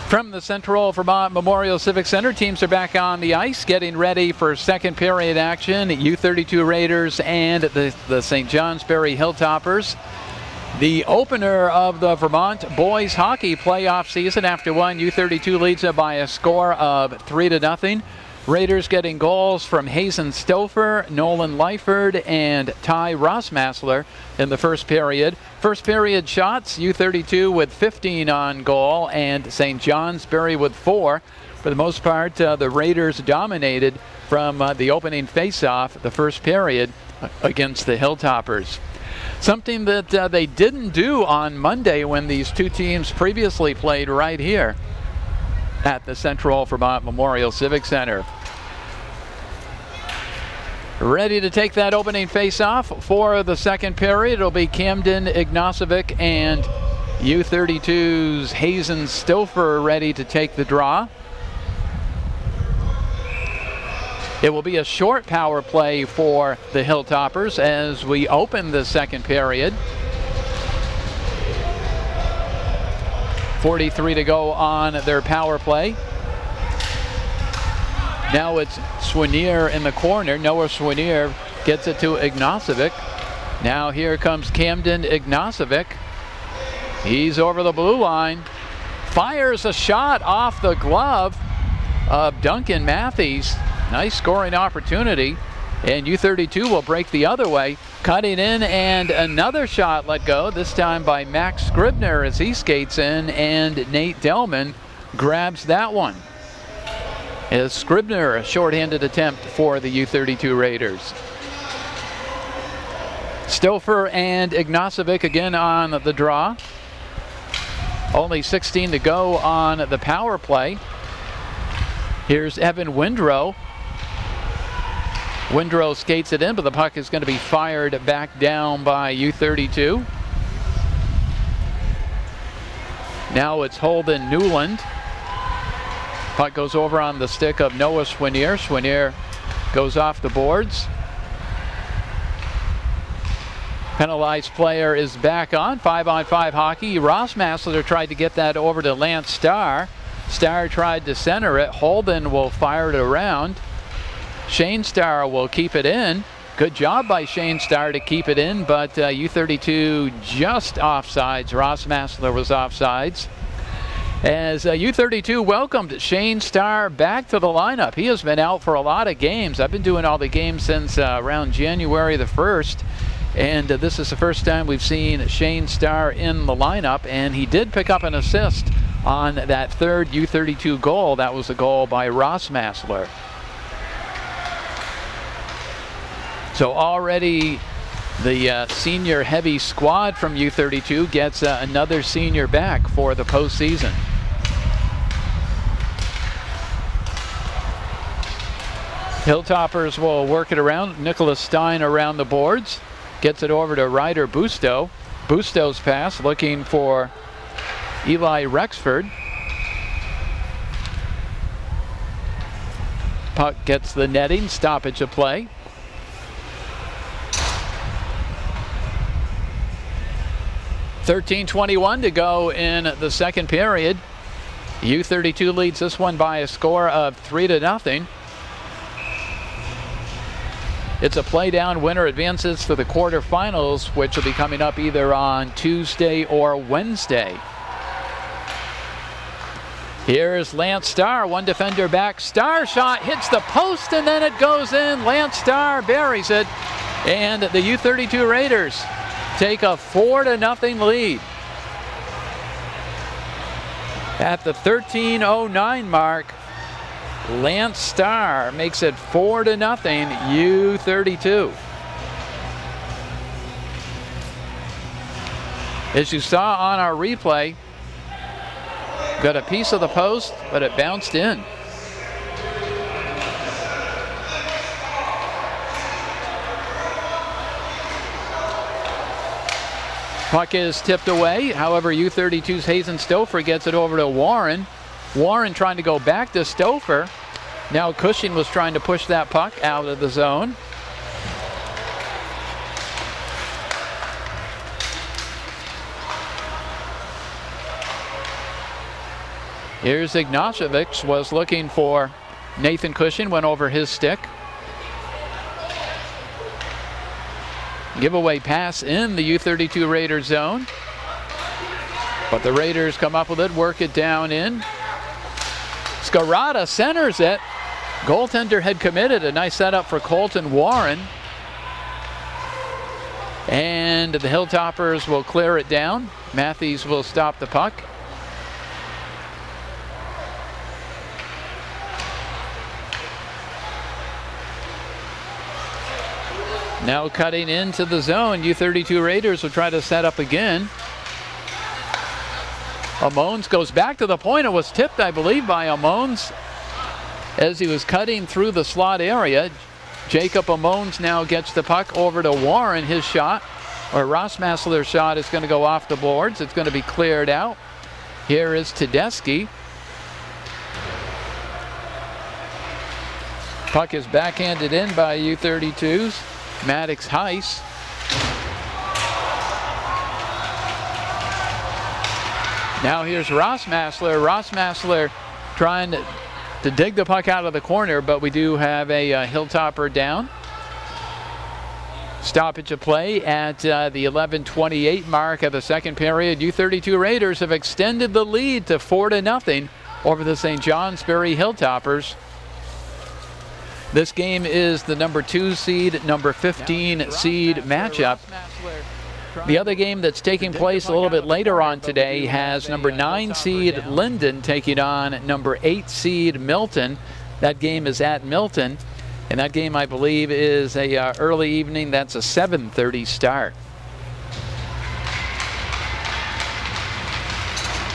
From the Central Vermont Memorial Civic Center, teams are back on the ice getting ready for second period action. U-32 Raiders and the St. Johnsbury Hilltoppers. The opener of the Vermont boys hockey playoff season. After one, U-32 leads it by a score of 3-0. Raiders getting goals from Hazen Stouffer, Nolan Lyford, and Ty Rossmassler in the first period. First period shots, U-32 with 15 on goal and St. Johnsbury with 4. For the most part, the Raiders dominated from the opening faceoff the first period against the Hilltoppers. Something that they didn't do on Monday when these two teams previously played right here at the Central Vermont Memorial Civic Center. Ready to take that opening face-off for the second period. It'll be Camden Ignosovic and U-32's Hazen Stouffer ready to take the draw. It will be a short power play for the Hilltoppers as we open the second period. 43 to go on their power play. Now it's Schwinier in the corner. Noah Schwinier gets it to Ignosovic. Now here comes Camden Ignosovic. He's over the blue line. Fires a shot off the glove of Duncan Matthews. Nice scoring opportunity. And U-32 will break the other way. Cutting in and another shot let go. This time by Max Scribner as he skates in, and Nate Delman grabs that one. As Scribner, a shorthanded attempt for the U-32 Raiders. Stouffer and Ignosovic again on the draw. Only 16 to go on the power play. Here's Evan Windrow. Windrow skates it in, but the puck is going to be fired back down by U-32. Now it's Holden Newland. Puck goes over on the stick of Noah Swinier. Swinier goes off the boards. Penalized player is back on. 5-on-5 hockey. Ross Massler tried to get that over to Lance Starr. Starr tried to center it. Holden will fire it around. Shane Starr will keep it in. Good job by Shane Starr to keep it in, but U-32 just offsides. Ross Massler was offsides. As U-32 welcomed Shane Starr back to the lineup. He has been out for a lot of games. I've been doing all the games since around January the 1st. And this is the first time we've seen Shane Starr in the lineup. And he did pick up an assist on that third U-32 goal. That was a goal by Ross Massler. So already the senior heavy squad from U-32 gets another senior back for the postseason. Hilltoppers will work it around. Nicholas Stein around the boards. Gets it over to Ryder Busto. Busto's pass looking for Eli Rexford. Puck gets the netting. Stoppage of play. .13:21 to go in the second period. U-32 leads this one by a score of 3-0. It's a play down. Winner advances to the quarterfinals, which will be coming up either on Tuesday or Wednesday. Here's Lance Starr, one defender back. Starr shot hits the post and then it goes in. Lance Starr buries it, and the U-32 Raiders take a 4-0 lead. At the 13:09 mark, Lance Starr makes it 4-0 U-32. As you saw on our replay, got a piece of the post, but it bounced in. Puck is tipped away. However, U-32's Hazen Stouffer gets it over to Warren. Warren trying to go back to Stouffer. Now Cushing was trying to push that puck out of the zone. Here's Ignashevich, was looking for Nathan Cushing, went over his stick. Giveaway pass in the U-32 Raiders zone. But the Raiders come up with it, work it down in. Scarata centers it. Goaltender had committed. A nice setup for Colton Warren. And the Hilltoppers will clear it down. Matthews will stop the puck. Now cutting into the zone, U-32 Raiders will try to set up again. Amones goes back to the point. It was tipped, I believe, by Amones as he was cutting through the slot area. Jacob Amones now gets the puck over to Warren. His shot, or Ross Massler's shot, is going to go off the boards. It's going to be cleared out. Here is Tedeschi. Puck is backhanded in by U-32's Maddox Heiss. Now here's Ross Massler. Ross Massler trying to dig the puck out of the corner, but we do have a Hilltopper down. Stoppage of play at the 11:28 mark of the second period. U-32 Raiders have extended the lead to 4-0 over the St. Johnsbury Hilltoppers. This game is the number 2 seed, number 15 seed matchup. The other game that's taking place a little bit later on today has number 9 seed Linden taking on number 8 seed Milton. That game is at Milton, and that game, I believe, is a early evening. That's a 7:30 start.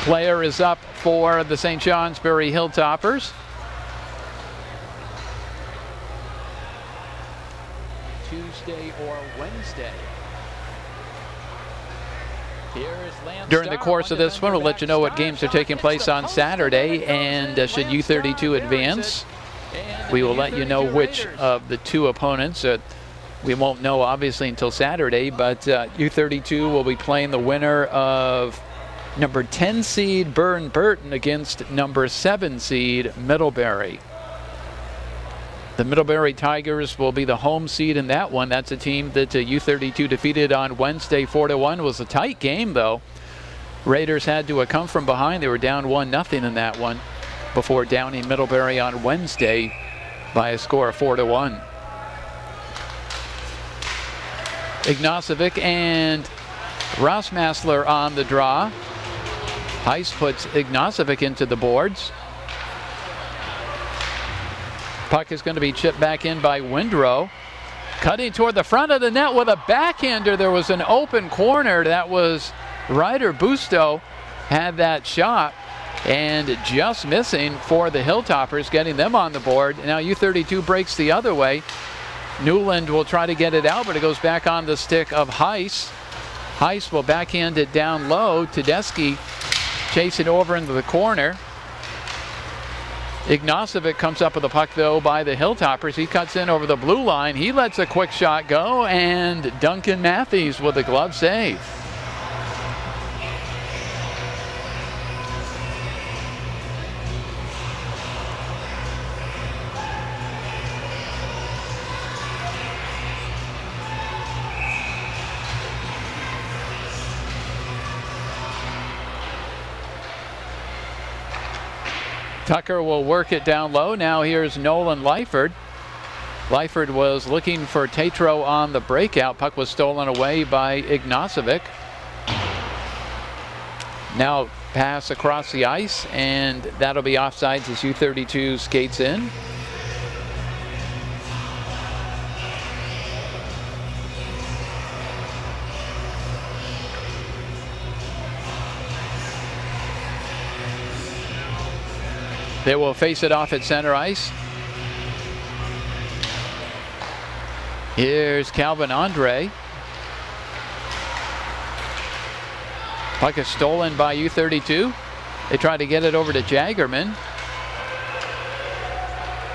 Player is up for the St. Johnsbury Hilltoppers. Tuesday or Wednesday. During the course of this one, we'll let you know what games are taking place on Saturday, and should U-32 advance, we will let you know which of the two opponents. We won't know, obviously, until Saturday, but U-32 will be playing the winner of number 10 seed Burton against number 7 seed Middlebury. The Middlebury Tigers will be the home seed in that one. That's a team that U-32 defeated on Wednesday 4-1. It was a tight game, though. Raiders had to come from behind. They were down 1-0 in that one before downing Middlebury on Wednesday by a score of 4-1. Ignacevic and Rossmassler on the draw. Heiss puts Ignacevic into the boards. Puck is going to be chipped back in by Windrow. Cutting toward the front of the net with a backhander. There was an open corner. That was Ryder Busto had that shot and just missing for the Hilltoppers, getting them on the board. Now U-32 breaks the other way. Newland will try to get it out, but it goes back on the stick of Heiss. Heiss will backhand it down low. Tedeschi chasing over into the corner. Ignacevic comes up with the puck, though, by the Hilltoppers. He cuts in over the blue line. He lets a quick shot go, and Duncan Matthews with a glove save. Tucker will work it down low. Now here's Nolan Lyford. Lyford was looking for Tatro on the breakout. Puck was stolen away by Ignacevic. Now pass across the ice, and that'll be offsides as U-32 skates in. They will face it off at center ice. Here's Calvin Andre. Puck is stolen by U-32. They try to get it over to Jaggerman.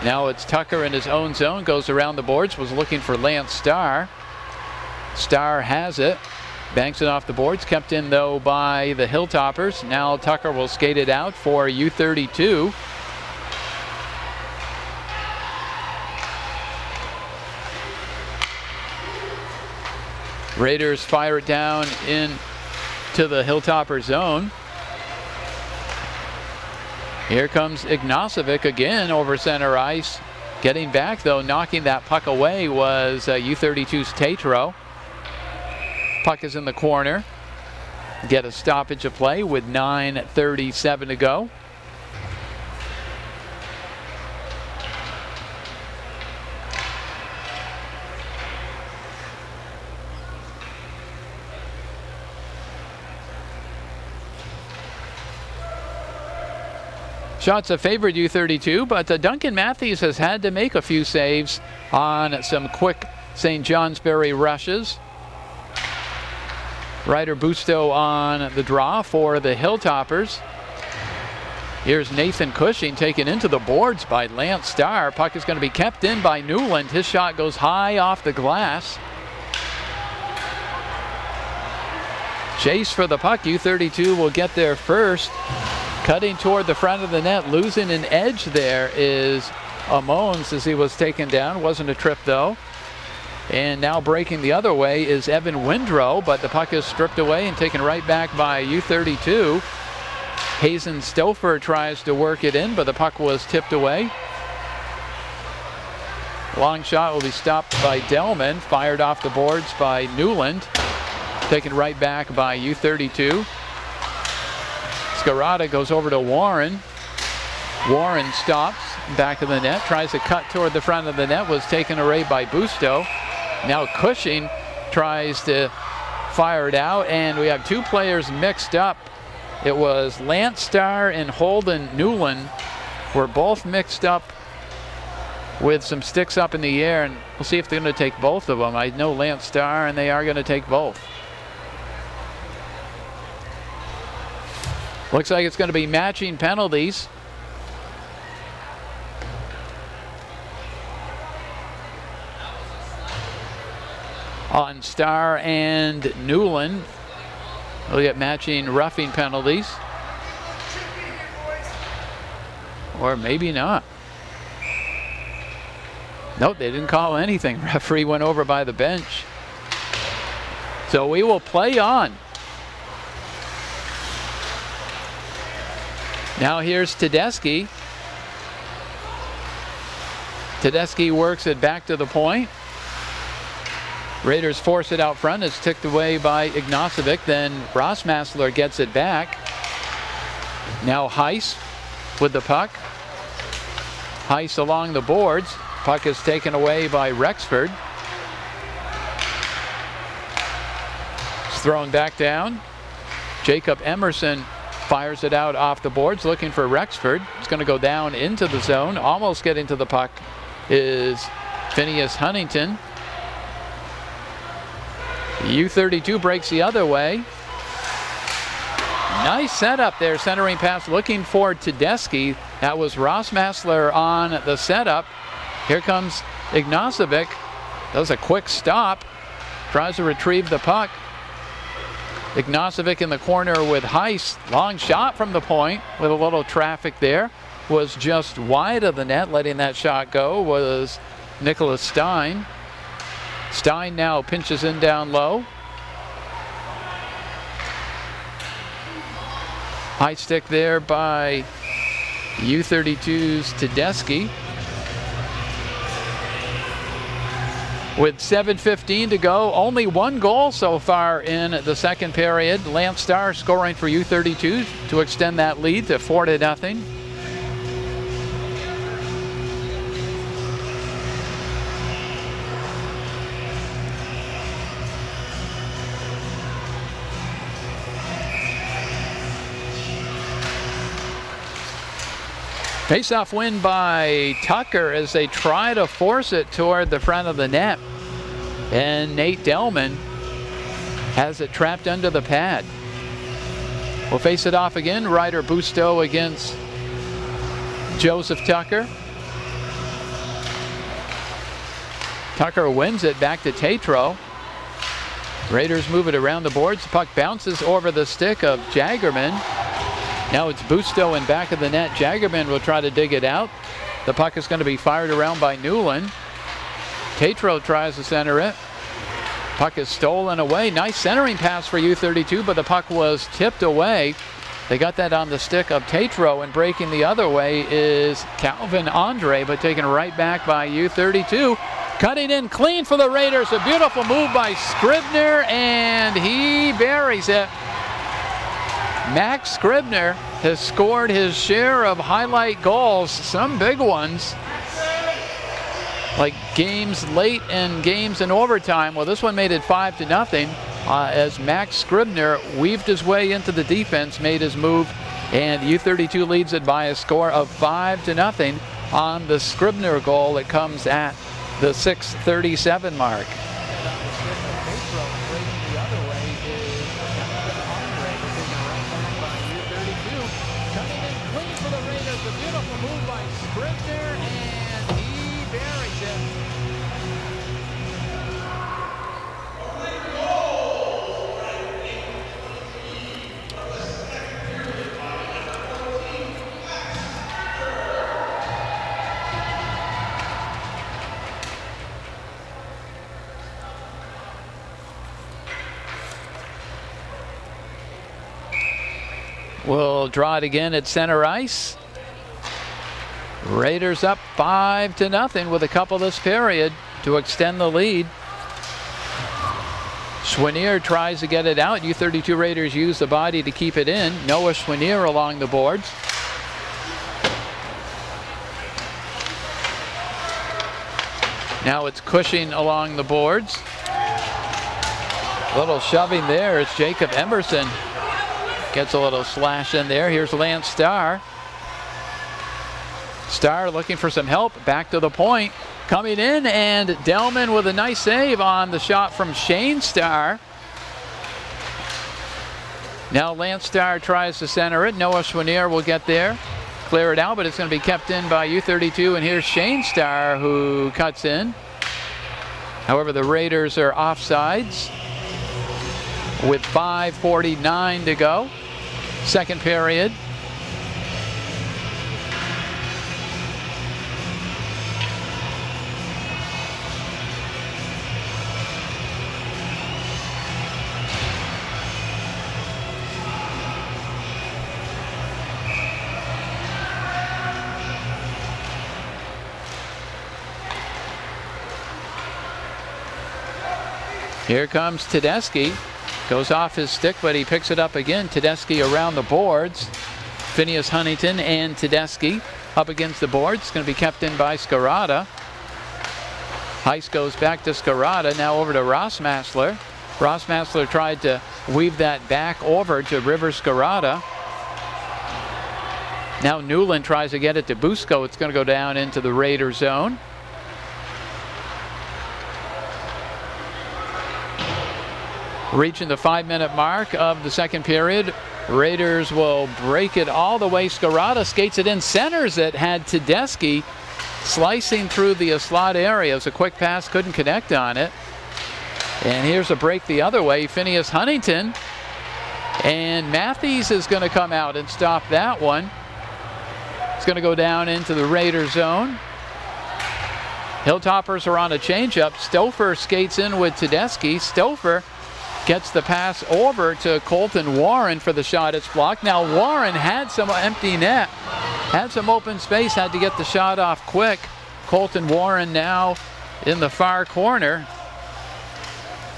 Now it's Tucker in his own zone, goes around the boards, was looking for Lance Starr. Starr has it, banks it off the boards, kept in though by the Hilltoppers. Now Tucker will skate it out for U-32. Raiders fire it down into the Hilltopper zone. Here comes Ignacevic again over center ice. Getting back, though, knocking that puck away was U-32's Tatro. Puck is in the corner. Get a stoppage of play with 9:37 to go. Shots have favored U-32, but Duncan Matthews has had to make a few saves on some quick St. Johnsbury rushes. Ryder Busto on the draw for the Hilltoppers. Here's Nathan Cushing taken into the boards by Lance Starr. Puck is going to be kept in by Newland. His shot goes high off the glass. Chase for the puck. U-32 will get there first. Cutting toward the front of the net, losing an edge there is Amons as he was taken down. Wasn't a trip, though. And now breaking the other way is Evan Windrow, but the puck is stripped away and taken right back by U-32. Hazen Stouffer tries to work it in, but the puck was tipped away. Long shot will be stopped by Delman, fired off the boards by Newland. Taken right back by U-32. Scarata goes over to Warren. Warren stops back of the net, tries to cut toward the front of the net, was taken away by Busto. Now Cushing tries to fire it out, and we have two players mixed up. It was Lance Starr and Holden Newland were both mixed up with some sticks up in the air, and we'll see if they're going to take both of them. I know Lance Starr, and they are going to take both. Looks like it's going to be matching penalties. On Starr and Newland. We'll get matching roughing penalties. Or maybe not. Nope, they didn't call anything. Referee went over by the bench. So we will play on. Now here's Tedeschi. Tedeschi works it back to the point. Raiders force it out front. It's ticked away by Ignacevic. Then Rossmassler gets it back. Now Heiss with the puck. Heiss along the boards. Puck is taken away by Rexford. It's thrown back down. Jacob Emerson fires it out off the boards, looking for Rexford. It's going to go down into the zone. Almost getting to the puck is Phineas Huntington. U-32 breaks the other way. Nice setup there, centering pass looking for Tedeschi. That was Rossmassler on the setup. Here comes Ignacevic. Does a quick stop. Tries to retrieve the puck. Ignacevic in the corner with Heiss. Long shot from the point with a little traffic there. Was just wide of the net. Letting that shot go was Nicholas Stein. Stein now pinches in down low. High stick there by U-32's Tedeschi. With 7:15 to go, only one goal so far in the second period. Lance Starr scoring for U-32 to extend that lead to 4-0. Face-off win by Tucker as they try to force it toward the front of the net. And Nate Delman has it trapped under the pad. We'll face it off again. Ryder Busto against Joseph Tucker. Tucker wins it back to Tatro. Raiders move it around the boards. The puck bounces over the stick of Jaggerman. Now it's Busto in back of the net. Jaggerman will try to dig it out. The puck is going to be fired around by Newland. Tatro tries to center it. Puck is stolen away. Nice centering pass for U-32, but the puck was tipped away. They got that on the stick of Tatro, and breaking the other way is Calvin Andre, but taken right back by U-32. Cutting in clean for the Raiders. A beautiful move by Scribner, and he buries it. Max Scribner has scored his share of highlight goals, some big ones, like games late and games in overtime. Well, this one made it 5-0 as Max Scribner weaved his way into the defense, made his move, and U-32 leads it by a score of 5-0 on the Scribner goal. It comes at the 6:37 mark. We'll draw it again at center ice. Raiders up 5-0 with a couple this period to extend the lead. Schwinier tries to get it out. U-32 Raiders use the body to keep it in. Noah Schwinier along the boards. Now it's Cushing along the boards. A little shoving there. It's Jacob Emerson. Gets a little slash in there. Here's Lance Starr. Starr looking for some help. Back to the point. Coming in, and Delman with a nice save on the shot from Shane Starr. Now Lance Starr tries to center it. Noah Schwanier will get there, clear it out, but it's going to be kept in by U-32. And here's Shane Starr who cuts in. However, the Raiders are offsides with 5:49 to go. Second period. Here comes Tedeschi. Goes off his stick, but he picks it up again. Tedeschi around the boards. Phineas Huntington and Tedeschi up against the boards. It's going to be kept in by Scarata. Heiss goes back to Scarata. Now over to Rossmassler. Rossmassler tried to weave that back over to Rivers Scarata. Now Newland tries to get it to Busco. It's going to go down into the Raider zone. Reaching the 5-minute mark of the second period. Raiders will break it all the way. Scarata skates it in, centers it, had Tedeschi slicing through the slot area. It was a quick pass, couldn't connect on it. And here's a break the other way. Phineas Huntington. And Matthews is going to come out and stop that one. It's going to go down into the Raider zone. Hilltoppers are on a changeup. Stouffer skates in with Tedeschi. Stouffer gets the pass over to Colton Warren for the shot. It's blocked. Now Warren had some empty net, had some open space, had to get the shot off quick. Colton Warren now in the far corner.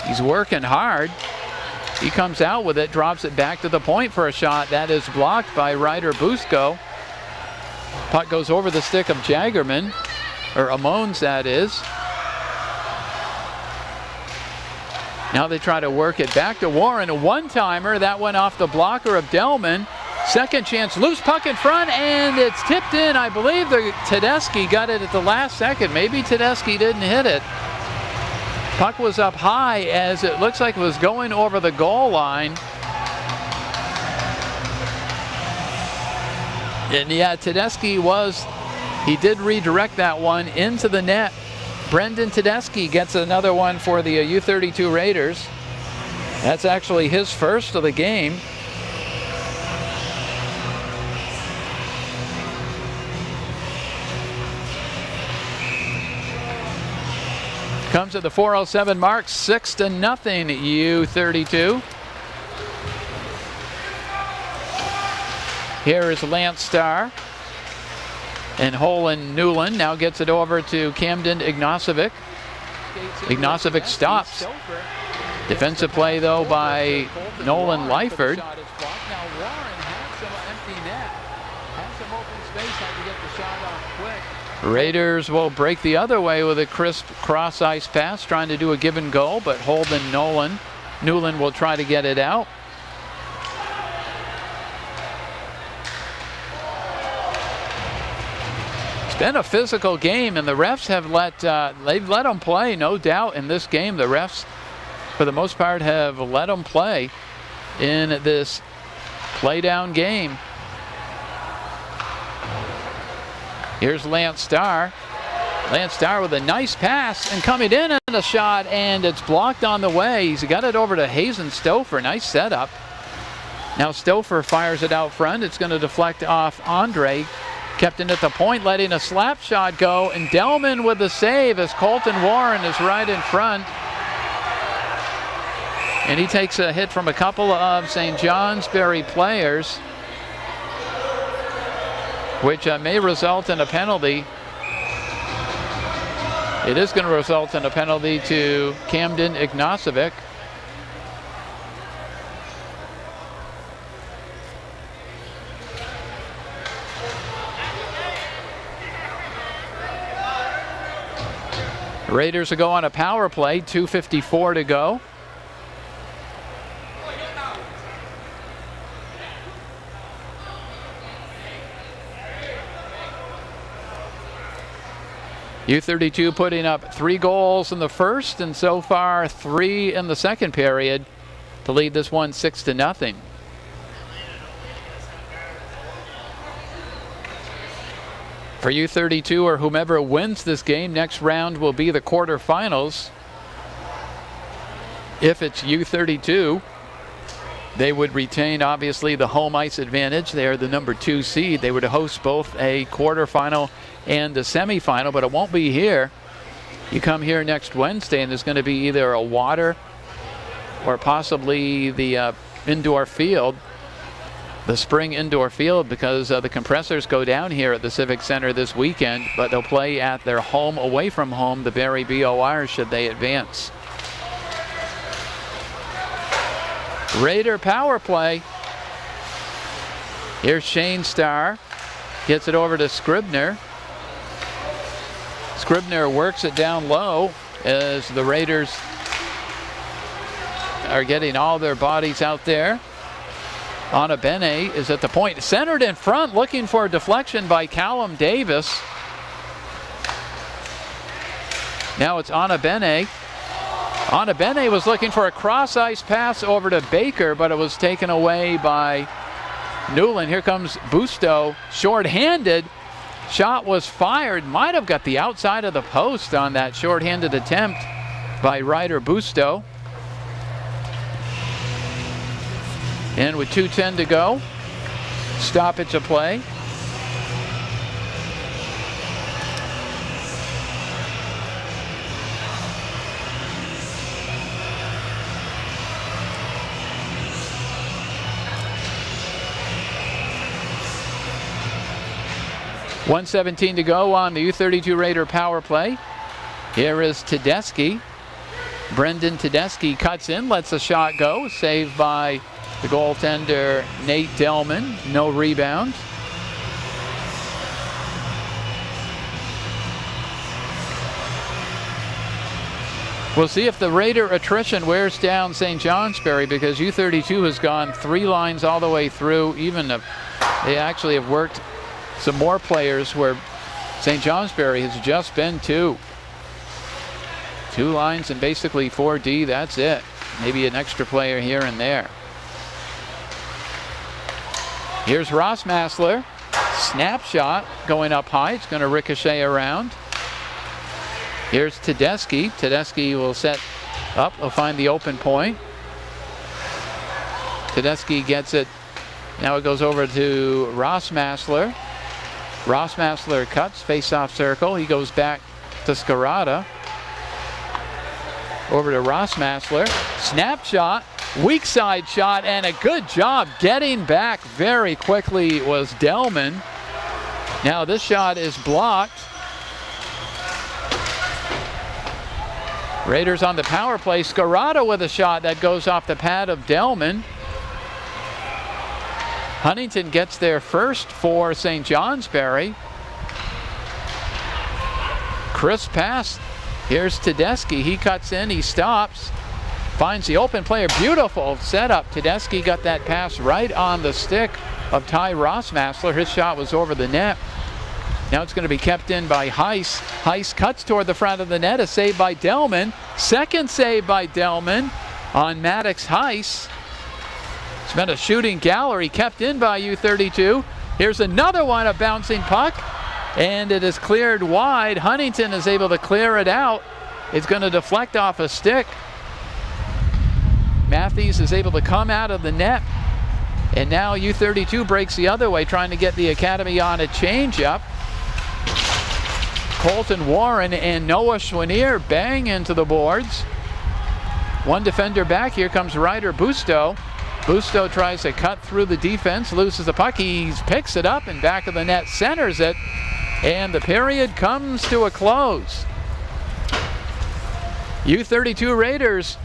He's working hard. He comes out with it, drops it back to the point for a shot. That is blocked by Ryder Busco. Puck goes over the stick of Jaggerman, or Amones that is. Now they try to work it back to Warren. A one-timer. That went off the blocker of Delman. Second chance. Loose puck in front, and it's tipped in. I believe the Tedeschi got it at the last second. Maybe Tedeschi didn't hit it. Puck was up high as it looks like it was going over the goal line. And yeah, Tedeschi he did redirect that one into the net. Brendan Tedeschi gets another one for the U-32 Raiders. That's actually his first of the game. Comes at the 4:07 mark, 6-0 U-32. Here is Lance Starr. And Holland Newland now gets it over to Camden Ignacevic. Ignacevic stops. Defensive play, though, by Nolan Lyford. Raiders will break the other way with a crisp cross-ice pass, trying to do a give and go, but Holden Newland will try to get it out. Been a physical game, and the refs have let them play, no doubt, in this game. The refs, for the most part, have let them play in this play-down game. Here's Lance Starr. Lance Starr with a nice pass, and coming in and a shot, and it's blocked on the way. He's got it over to Hazen Stouffer. Nice setup. Now Stouffer fires it out front. It's going to deflect off Andre. Kept in at the point, letting a slap shot go, and Delman with the save as Colton Warren is right in front. And he takes a hit from a couple of St. Johnsbury players, which may result in a penalty. It is going to result in a penalty to Camden Ignacevic. Raiders will go on a power play, 2:54 to go. U-32 putting up 3 goals in the first and so far 3 in the second period to lead this one 6-0. For U-32 or whomever wins this game, next round will be the quarterfinals. If it's U-32, they would retain, obviously, the home ice advantage. They are the number 2 seed. They would host both a quarterfinal and a semifinal, but it won't be here. You come here next Wednesday, and there's going to be either a water or possibly the indoor field, the spring indoor field, because the compressors go down here at the Civic Center this weekend, but they'll play at their home away from home, the Barrie BOR, should they advance. Raider power play. Here's Shane Starr. Gets it over to Scribner. Scribner works it down low as the Raiders are getting all their bodies out there. Anna Bene is at the point. Centered in front, looking for a deflection by Callum Davis. Now it's Anna Bene. Anna Bene was looking for a cross-ice pass over to Baker, but it was taken away by Newland. Here comes Busto, short-handed. Shot was fired, might have got the outside of the post on that short-handed attempt by Ryder Busto. And with 2:10 to go, stoppage of play. .117 to go on the U-32 Raider power play. Here is Tedeschi. Brendan Tedeschi cuts in, lets a shot go. Saved by the goaltender Nate Delman. No rebound. We'll see if the Raider attrition wears down St. Johnsbury, because U-32 has gone 3 lines all the way through. Even if they actually have worked some more players, where St. Johnsbury has just been 2 lines and basically 4D. That's it. Maybe an extra player here and there. Here's Ross Massler. Snapshot going up high. It's going to ricochet around. Here's Tedeschi. Tedeschi will set up. He'll find the open point. Tedeschi gets it. Now it goes over to Ross Massler. Ross Massler cuts, face-off circle. He goes back to Scarata. Over to Ross Massler. Snapshot, weak side shot, and a good job getting back very quickly was Delman. Now this shot is blocked. Raiders on the power play. Scarata with a shot that goes off the pad of Delman. Huntington gets there first for St. Johnsbury. Crisp pass. Here's Tedeschi. He cuts in. He stops. Finds the open player. Beautiful setup. Tedeschi got that pass right on the stick of Ty Rossmassler. His shot was over the net. Now it's going to be kept in by Heiss. Heiss cuts toward the front of the net. A save by Delman. Second save by Delman on Maddox Heiss. It's been a shooting gallery kept in by U-32. Here's another one, a bouncing puck, and it is cleared wide. Huntington is able to clear it out. It's going to deflect off a stick. Matthews is able to come out of the net, and now U-32 breaks the other way, trying to get the Academy on a changeup. Colton Warren and Noah Schwanier bang into the boards. One defender back. Here comes Ryder Busto. Busto tries to cut through the defense, loses the puck. He picks it up and back of the net, centers it, and the period comes to a close. U-32 Raiders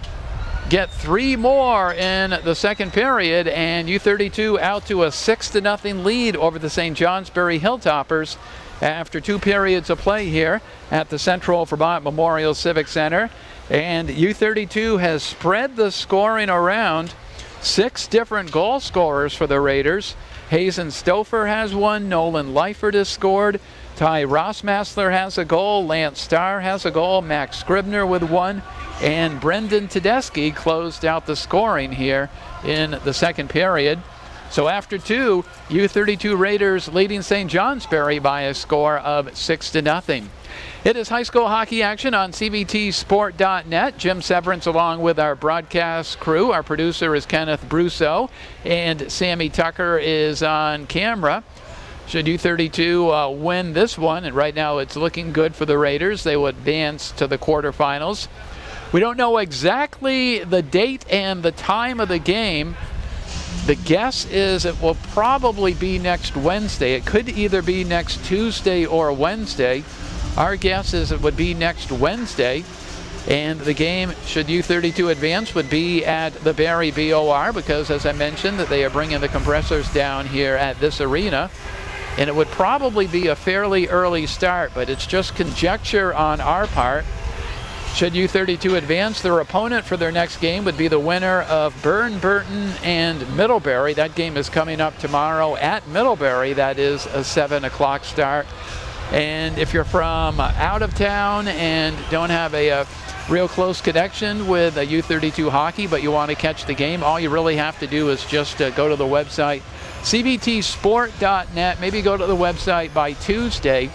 get 3 more in the second period, and U-32 out to a 6-0 lead over the St. Johnsbury Hilltoppers after 2 periods of play here at the Central Vermont Memorial Civic Center. And U-32 has spread the scoring around. 6 different goal scorers for the Raiders. Hazen Stouffer has one. Nolan Leifert has scored. Ty Rossmassler has a goal, Lance Starr has a goal, Max Scribner with one, and Brendan Tedeschi closed out the scoring here in the second period. So after two, U-32 Raiders leading St. Johnsbury by a score of 6-0. It is high school hockey action on CBTsport.net. Jim Severance along with our broadcast crew. Our producer is Kenneth Brousseau, and Sammy Tucker is on camera. Should U-32 win this one, and right now it's looking good for the Raiders, they will advance to the quarterfinals. We don't know exactly the date and the time of the game. The guess is it will probably be next Wednesday. It could either be next Tuesday or Wednesday. Our guess is it would be next Wednesday. And the game, should U-32 advance, would be at the Barry BOR because, as I mentioned, that they are bringing the compressors down here at this arena. And it would probably be a fairly early start, but it's just conjecture on our part. Should U-32 advance, their opponent for their next game would be the winner of Burton and Middlebury. That game is coming up tomorrow at Middlebury. That is a 7 o'clock start. And if you're from out of town and don't have a real close connection with U-32 hockey, but you want to catch the game, all you really have to do is just go to the website, cbtsport.net. Maybe go to the website by Tuesday.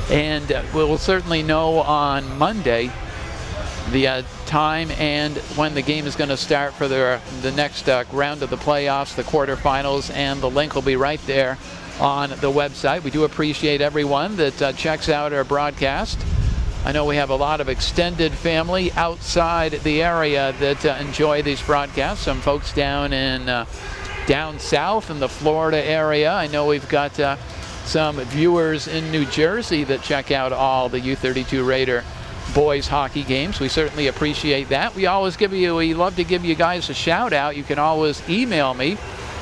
And we'll certainly know on Monday the time and when the game is going to start for the next round of the playoffs, the quarterfinals, and the link will be right there on the website. We do appreciate everyone that checks out our broadcast. I know we have a lot of extended family outside the area that enjoy these broadcasts. Some folks down south in the Florida area. I know we've got some viewers in New Jersey that check out all the U-32 Raider boys hockey games. We certainly appreciate that. We love to give you guys a shout out. You can always email me.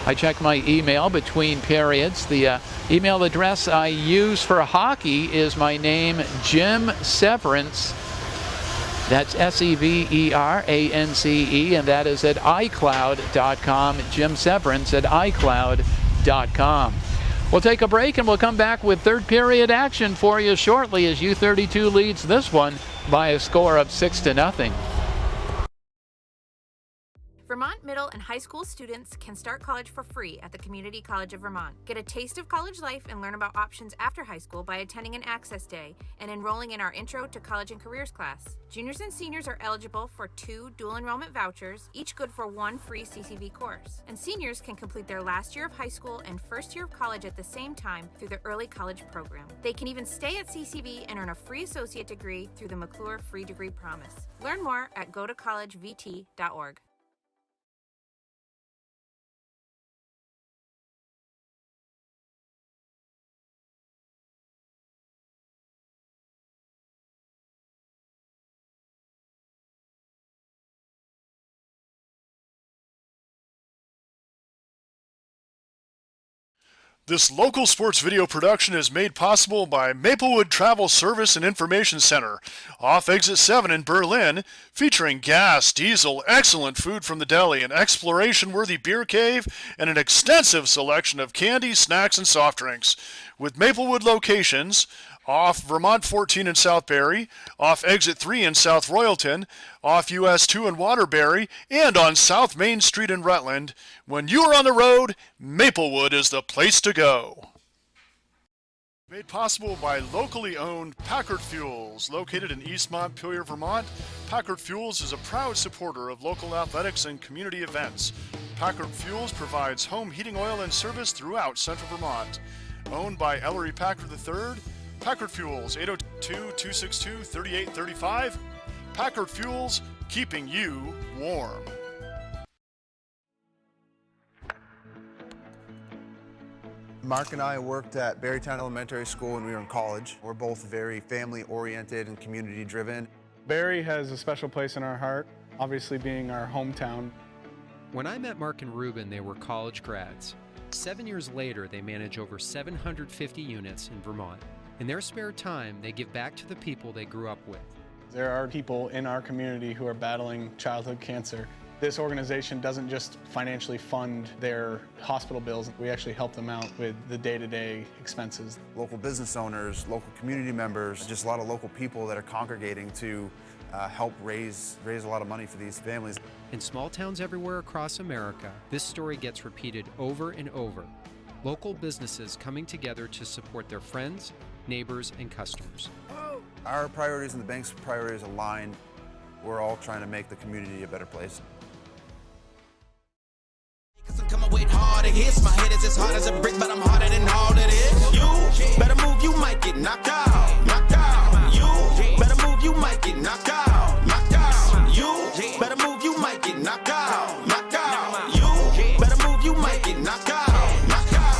I check my email between periods. The email address I use for hockey is my name, Jim Severance. That's SEVERANCE, and that is at iCloud.com. Jim Severance at iCloud.com. We'll take a break and we'll come back with third period action for you shortly as U-32 leads this one by a score of 6-0. Vermont middle and high school students can start college for free at the Community College of Vermont. Get a taste of college life and learn about options after high school by attending an access day and enrolling in our Intro to College and Careers class. Juniors and seniors are eligible for 2 dual enrollment vouchers, each good for 1 free CCV course. And seniors can complete their last year of high school and first year of college at the same time through the early college program. They can even stay at CCV and earn a free associate degree through the McClure Free Degree Promise. Learn more at gotocollegevt.org. This local sports video production is made possible by Maplewood Travel Service and Information Center, off Exit 7 in Berlin, featuring gas, diesel, excellent food from the deli, an exploration-worthy beer cave, and an extensive selection of candy, snacks, and soft drinks. With Maplewood locations, off Vermont 14 in South Barry, off Exit 3 in South Royalton, off US 2 in Waterbury, and on South Main Street in Rutland. When you are on the road, Maplewood is the place to go. Made possible by locally owned Packard Fuels. Located in East Montpelier, Vermont, Packard Fuels is a proud supporter of local athletics and community events. Packard Fuels provides home heating oil and service throughout central Vermont. Owned by Ellery Packard III, Packard Fuels, 802-262-3835. Packard Fuels, keeping you warm. Mark and I worked at Barrytown Elementary School when we were in college. We're both very family-oriented and community-driven. Barry has a special place in our heart, obviously being our hometown. When I met Mark and Ruben, they were college grads. 7 years later, they manage over 750 units in Vermont. In their spare time, they give back to the people they grew up with. There are people in our community who are battling childhood cancer. This organization doesn't just financially fund their hospital bills, we actually help them out with the day-to-day expenses. Local business owners, local community members, just a lot of local people that are congregating to help raise a lot of money for these families. In small towns everywhere across America, this story gets repeated over and over. Local businesses coming together to support their friends, neighbors, and customers. Our priorities and the bank's priorities align. We're all trying to make the community a better place. I'm coming with harder hits. My head is as hard as a brick, but I'm harder than all of this. You better move, you might get knocked out. Knocked out. You better move, you might get knocked out. Knocked out. You better move, you might get knocked out. Knocked out. You better move, you might get knocked out. Knocked out.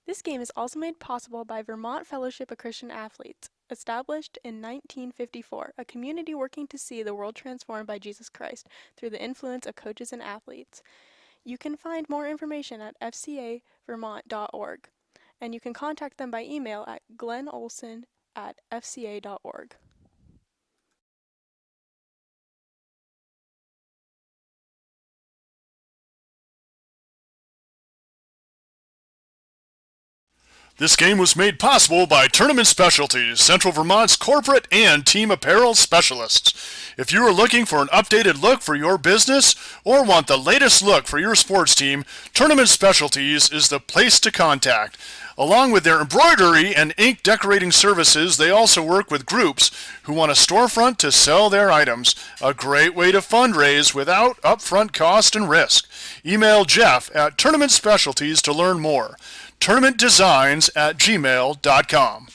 This game is also made possible by Vermont Fellowship of Christian Athletes, established in 1954, a community working to see the world transformed by Jesus Christ through the influence of coaches and athletes. You can find more information at fcavermont.org, and you can contact them by email at glennolson@fca.org. This game was made possible by Tournament Specialties, Central Vermont's corporate and team apparel specialists. If you are looking for an updated look for your business or want the latest look for your sports team, Tournament Specialties is the place to contact. Along with their embroidery and ink decorating services, they also work with groups who want a storefront to sell their items. A great way to fundraise without upfront cost and risk. Email Jeff at Tournament Specialties to learn more. tournamentdesigns@gmail.com.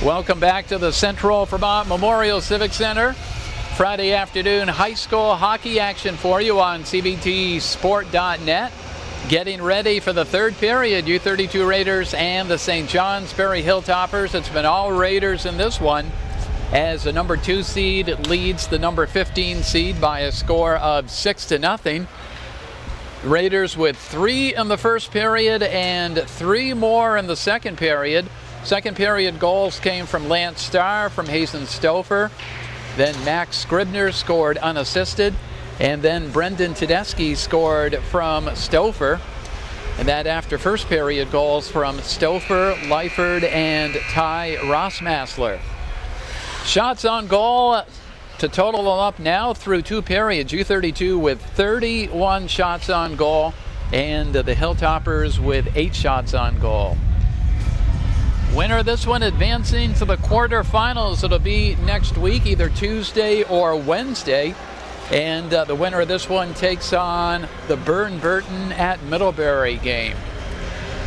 Welcome back to the Central Vermont Memorial Civic Center. Friday afternoon high school hockey action for you on cbtsport.net. Getting ready for the third period, U-32 Raiders and the St. Johnsbury Hilltoppers. It's been all Raiders in this one, as the number 2 seed leads the number 15 seed by a score of 6-0. Raiders with 3 in the first period and 3 more in the second period. Second period goals came from Lance Starr, from Hazen Stouffer. Then Max Scribner scored unassisted. And then Brendan Tedeschi scored from Stouffer. And that after first period goals from Stouffer, Lyford, and Ty Rossmassler. Shots on goal to total them up now through 2 periods. U-32 with 31 shots on goal, and the Hilltoppers with 8 shots on goal. Winner of this one advancing to the quarterfinals. It'll be next week, either Tuesday or Wednesday. And the winner of this one takes on the Burton at Middlebury game.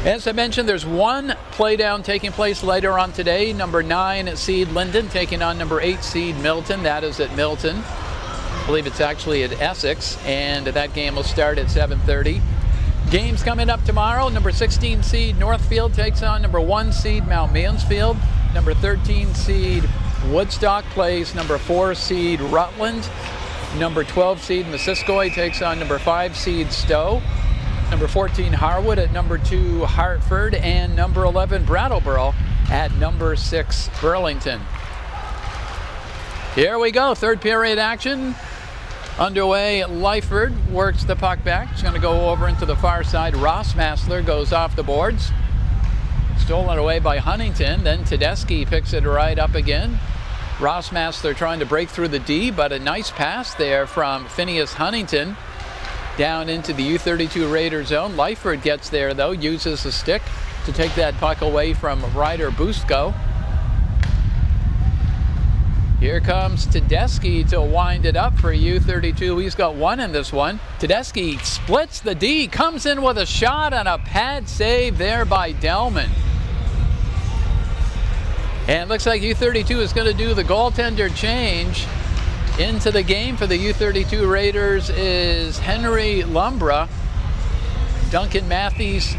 As I mentioned, there's one playdown taking place later on today. Number 9 seed Linden taking on number 8 seed Milton. That is at Milton. I believe it's actually at Essex, and that game will start at 7:30. Games coming up tomorrow. Number 16 seed Northfield takes on number 1 seed Mount Mansfield. Number 13 seed Woodstock plays number 4 seed Rutland. Number 12 seed Missisquoi takes on number 5 seed Stowe. Number 14 Harwood at number 2 Hartford, and number 11 Brattleboro at number 6 Burlington. Here we go, third period action underway. Lyford works the puck back. It's going to go over into the far side. Rossmassler goes off the boards. Stolen away by Huntington. Then Tedeschi picks it right up again. Rossmassler trying to break through the D, but a nice pass there from Phineas Huntington down into the U-32 Raider zone. Lyford gets there, though, uses a stick to take that puck away from Ryder Bustko. Here comes Tedeschi to wind it up for U-32. He's got 1 in this one. Tedeschi splits the D, comes in with a shot and a pad save there by Delman. And it looks like U-32 is going to do the goaltender change. Into the game for the U-32 Raiders is Henry Lumbra. Duncan Matthews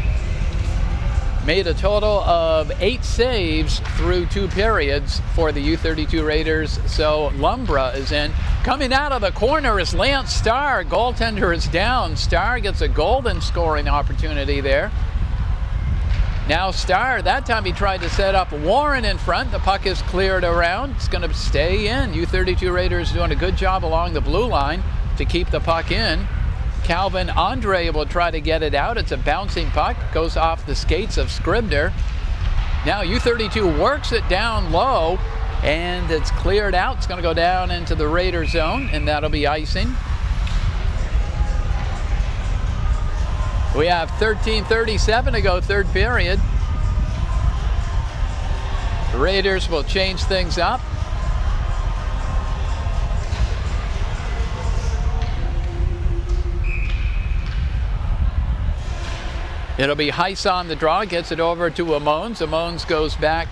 made a total of 8 saves through 2 periods for the U-32 Raiders, so Lumbra is in. Coming out of the corner is Lance Starr. Goaltender is down. Starr gets a golden scoring opportunity there. Now Starr, that time he tried to set up Warren in front. The puck is cleared around. It's going to stay in. U-32 Raiders doing a good job along the blue line to keep the puck in. Calvin Andre will try to get it out. It's a bouncing puck. Goes off the skates of Scribner. Now U-32 works it down low, and it's cleared out. It's going to go down into the Raider zone, and that'll be icing. We have 13:37 to go, third period. The Raiders will change things up. It'll be Heiss on the draw, gets it over to Amones. Amones goes back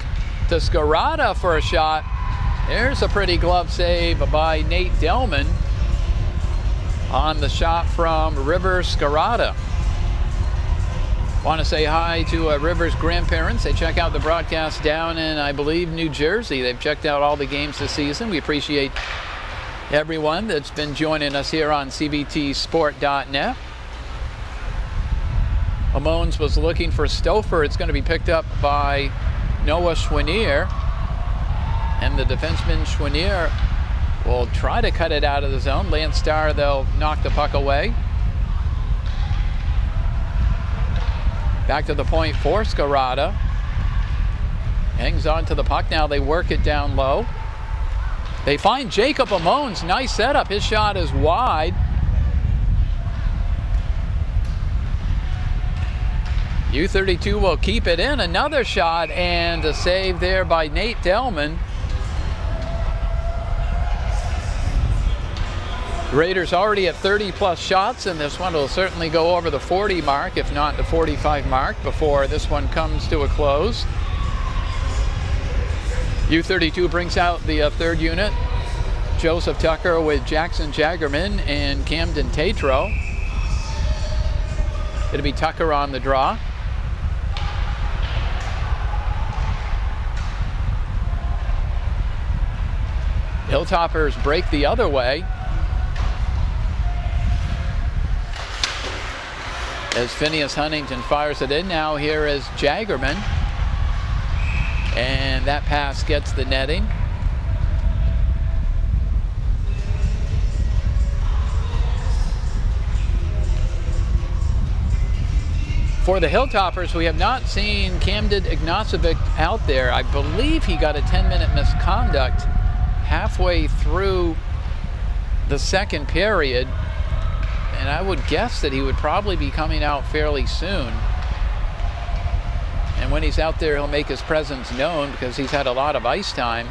to Scarata for a shot. There's a pretty glove save by Nate Delman on the shot from River Scarata. Want to say hi to River's grandparents. They check out the broadcast down in, I believe, New Jersey. They've checked out all the games this season. We appreciate everyone that's been joining us here on cbtsport.net. Amones was looking for Stouffer. It's going to be picked up by Noah Schwanier. And the defenseman Schwanier will try to cut it out of the zone. Lance Starr, they'll knock the puck away. Back to the point for Scarata. Hangs on to the puck. Now they work it down low. They find Jacob Amones. Nice setup. His shot is wide. U-32 will keep it in. Another shot and a save there by Nate Delman. Raiders already at 30-plus shots, and this one will certainly go over the 40 mark, if not the 45 mark, before this one comes to a close. U-32 brings out the third unit. Joseph Tucker with Jackson Jaggerman and Camden Tatro. It'll be Tucker on the draw. Hilltoppers break the other way. As Phineas Huntington fires it in. Now here is Jaggerman. And that pass gets the netting. For the Hilltoppers, we have not seen Camden Ignacevic out there. I believe he got a 10-minute misconduct halfway through the second period, and I would guess that he would probably be coming out fairly soon. And when he's out there, he'll make his presence known because he's had a lot of ice time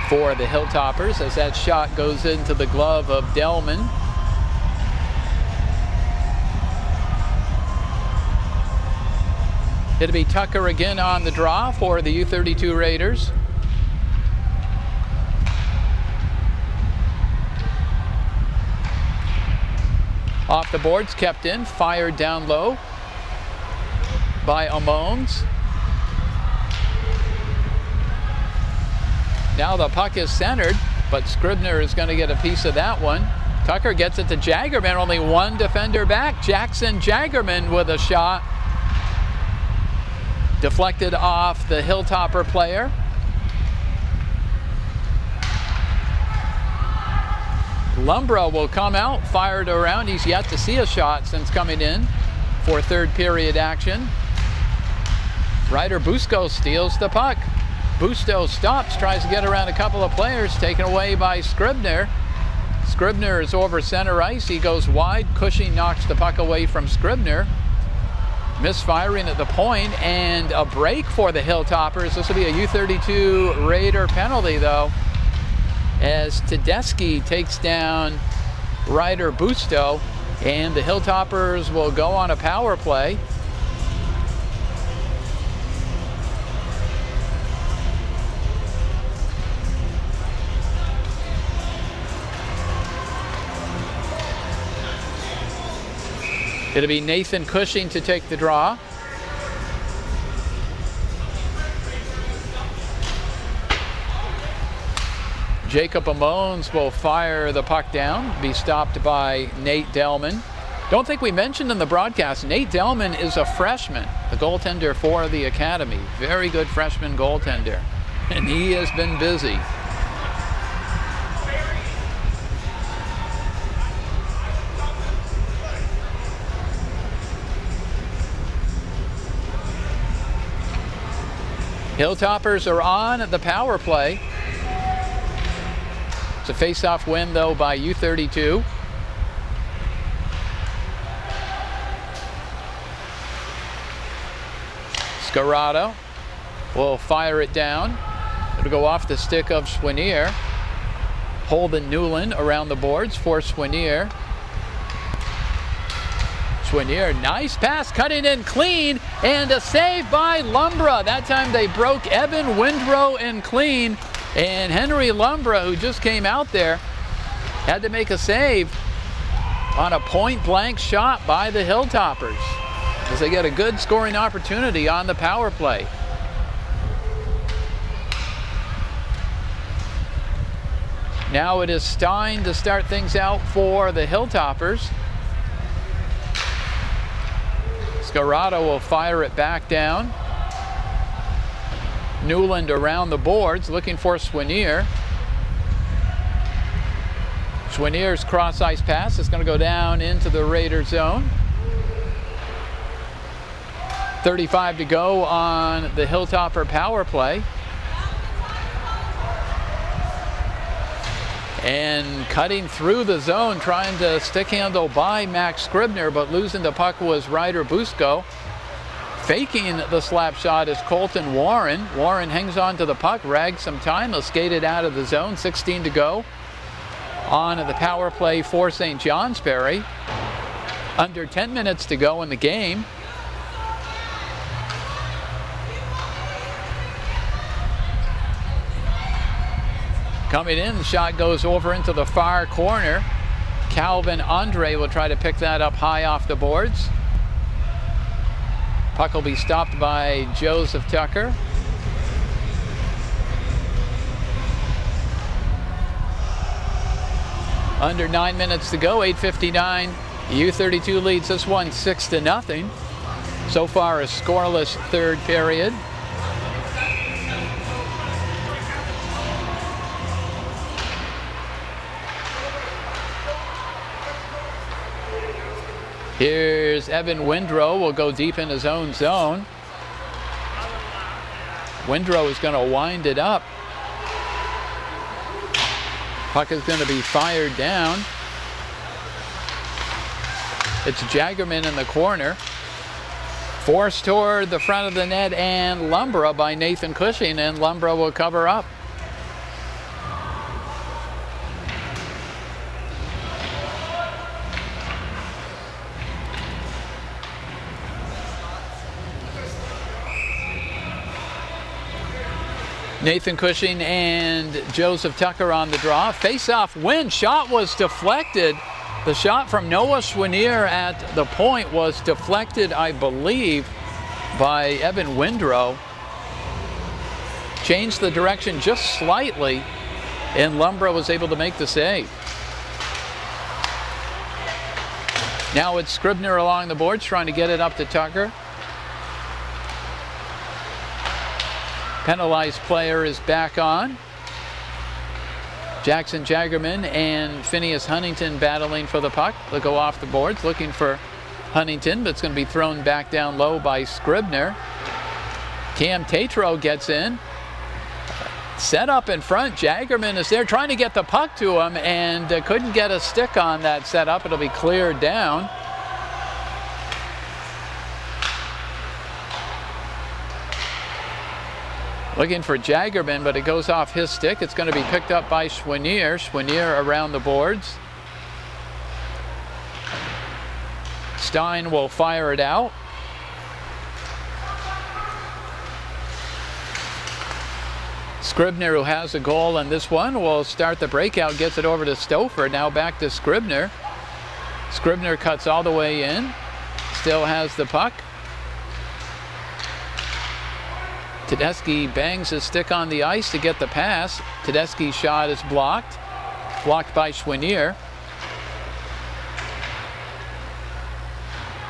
for the Hilltoppers as that shot goes into the glove of Delman. It'll be Tucker again on the draw for the U-32 Raiders. Off the boards, kept in, fired down low by Amones. Now the puck is centered, but Scribner is going to get a piece of that one. Tucker gets it to Jaggerman, only one defender back. Jackson Jaggerman with a shot. Deflected off the Hilltopper player. Lumbra will come out, fired around. He's yet to see a shot since coming in for third period action. Ryder Busco steals the puck. Busto stops, tries to get around a couple of players, taken away by Scribner. Scribner is over center ice. He goes wide. Cushing knocks the puck away from Scribner. Misfiring at the point, and a break for the Hilltoppers. This will be a U-32 Raider penalty, though, as Tedeschi takes down Ryder Busto, and the Hilltoppers will go on a power play. It'll be Nathan Cushing to take the draw. Jacob Amones will fire the puck down, be stopped by Nate Delman. Don't think we mentioned in the broadcast, Nate Delman is a freshman, the goaltender for the academy. Very good freshman goaltender, and he has been busy. Hilltoppers are on the power play. It's a face-off win, though, by U-32. Scarrato will fire it down. It'll go off the stick of Swinier. Holden Newland around the boards for Swinier. Swinier, nice pass, cutting in clean, and a save by Lumbra. That time they broke Evan Windrow and clean, and Henry Lumbra, who just came out there, had to make a save on a point-blank shot by the Hilltoppers as they get a good scoring opportunity on the power play. Now it is Stein to start things out for the Hilltoppers. Scarrato will fire it back down. Newland around the boards looking for Swinier. Swinier's cross-ice pass is going to go down into the Raider zone. 35 to go on the Hilltopper power play. And cutting through the zone, trying to stick handle by Max Scribner, but losing the puck was Ryder Busco. Faking the slap shot is Colton Warren. Warren hangs on to the puck, rags some time, he'll skate it out of the zone. 16 to go on the power play for St. Johnsbury. Under 10 minutes to go in the game. Coming in, the shot goes over into the far corner. Calvin Andre will try to pick that up high off the boards. Puck will be stopped by Joseph Tucker. Under 9 minutes to go, 8:59. U-32 leads this one 6-0. So far, a scoreless third period. Here's Evan Windrow, will go deep in his own zone. Windrow is going to wind it up. Puck is going to be fired down. It's Jaggerman in the corner. Forced toward the front of the net, and Lumbra by Nathan Cushing, and Lumbra will cover up. Nathan Cushing and Joseph Tucker on the draw. Face-off win. Shot was deflected. The shot from Noah Schwanier at the point was deflected, I believe, by Evan Windrow. Changed the direction just slightly, and Lumbra was able to make the save. Now it's Scribner along the boards trying to get it up to Tucker. Penalized player is back on. Jackson Jaggerman and Phineas Huntington battling for the puck. They'll go off the boards looking for Huntington, but it's going to be thrown back down low by Scribner. Cam Tatro gets in. Set up in front. Jaggerman is there trying to get the puck to him and couldn't get a stick on that setup. It'll be cleared down. Looking for Jaggerman, but it goes off his stick. It's going to be picked up by Schwanier. Schwanier around the boards. Stein will fire it out. Scribner, who has a goal on this one, will start the breakout, gets it over to Stouffer. Now back to Scribner. Scribner cuts all the way in. Still has the puck. Tedeschi bangs his stick on the ice to get the pass. Tedeschi's shot is blocked. Blocked by Schwanier.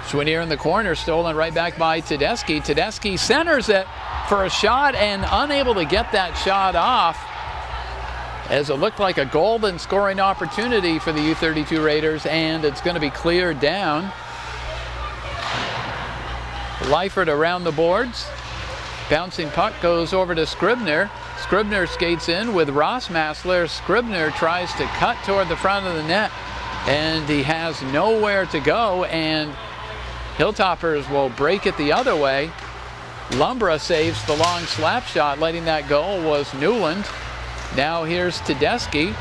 Schwanier in the corner, stolen right back by Tedeschi. Tedeschi centers it for a shot and unable to get that shot off, as it looked like a golden scoring opportunity for the U-32 Raiders, and it's going to be cleared down. Leifert around the boards. Bouncing puck goes over to Scribner. Scribner skates in with Rossmassler. Scribner tries to cut toward the front of the net, and he has nowhere to go, and Hilltoppers will break it the other way. Lumbra saves the long slap shot. Letting that go was Newland. Now here's Tedeschi.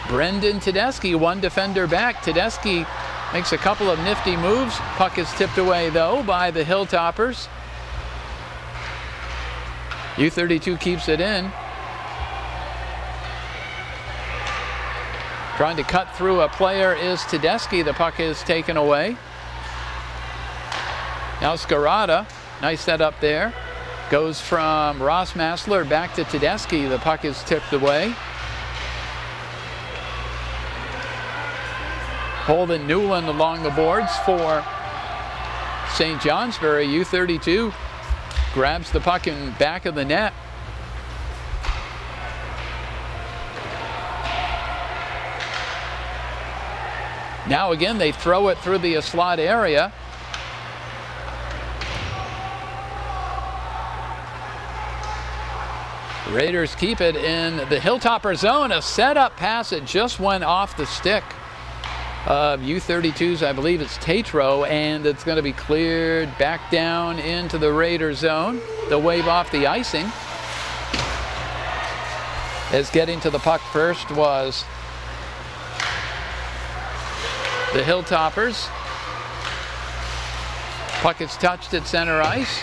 Brendan Tedeschi, one defender back. Tedeschi makes a couple of nifty moves. Puck is tipped away, though, by the Hilltoppers. U-32 keeps it in. Trying to cut through a player is Tedeschi. The puck is taken away. Now Scarata, nice setup there. Goes from Rossmassler back to Tedeschi. The puck is tipped away. Holden Newland along the boards for St. Johnsbury. U-32 grabs the puck in back of the net. Now again, they throw it through the slot area. Raiders keep it in the Hilltopper zone. A setup pass, it just went off the stick of U-32's, I believe it's Tatro, and it's going to be cleared back down into the Raider zone. They'll wave off the icing. As getting to the puck first was the Hilltoppers. Puck is touched at center ice.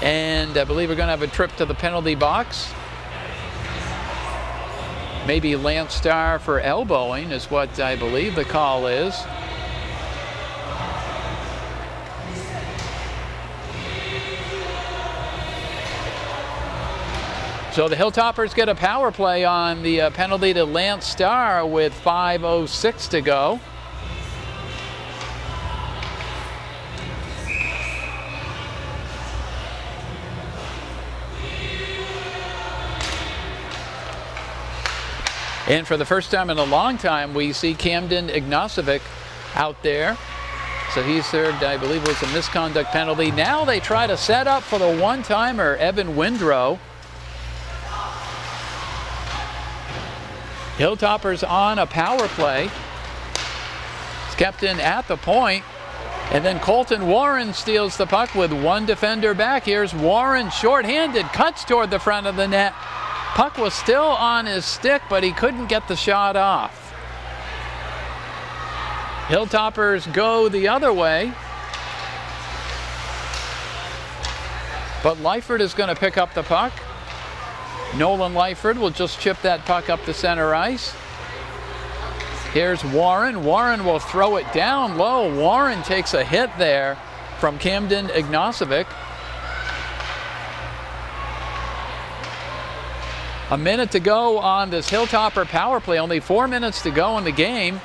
And I believe we're going to have a trip to the penalty box. Maybe Lance Starr for elbowing is what I believe the call is. So the Hilltoppers get a power play on the penalty to Lance Starr with 5:06 to go. And for the first time in a long time, we see Camden Ignacevic out there. So he served, I believe it was a misconduct penalty. Now they try to set up for the one-timer, Evan Windrow. Hilltoppers on a power play. It's kept in at the point. And then Colton Warren steals the puck with one defender back. Here's Warren shorthanded, cuts toward the front of the net. Puck was still on his stick, but he couldn't get the shot off. Hilltoppers go the other way. But Lyford is going to pick up the puck. Nolan Lyford will just chip that puck up the center ice. Here's Warren. Warren will throw it down low. Warren takes a hit there from Camden Ignacevic. A minute to go on this Hilltopper power play. Only 4 minutes to go in the game.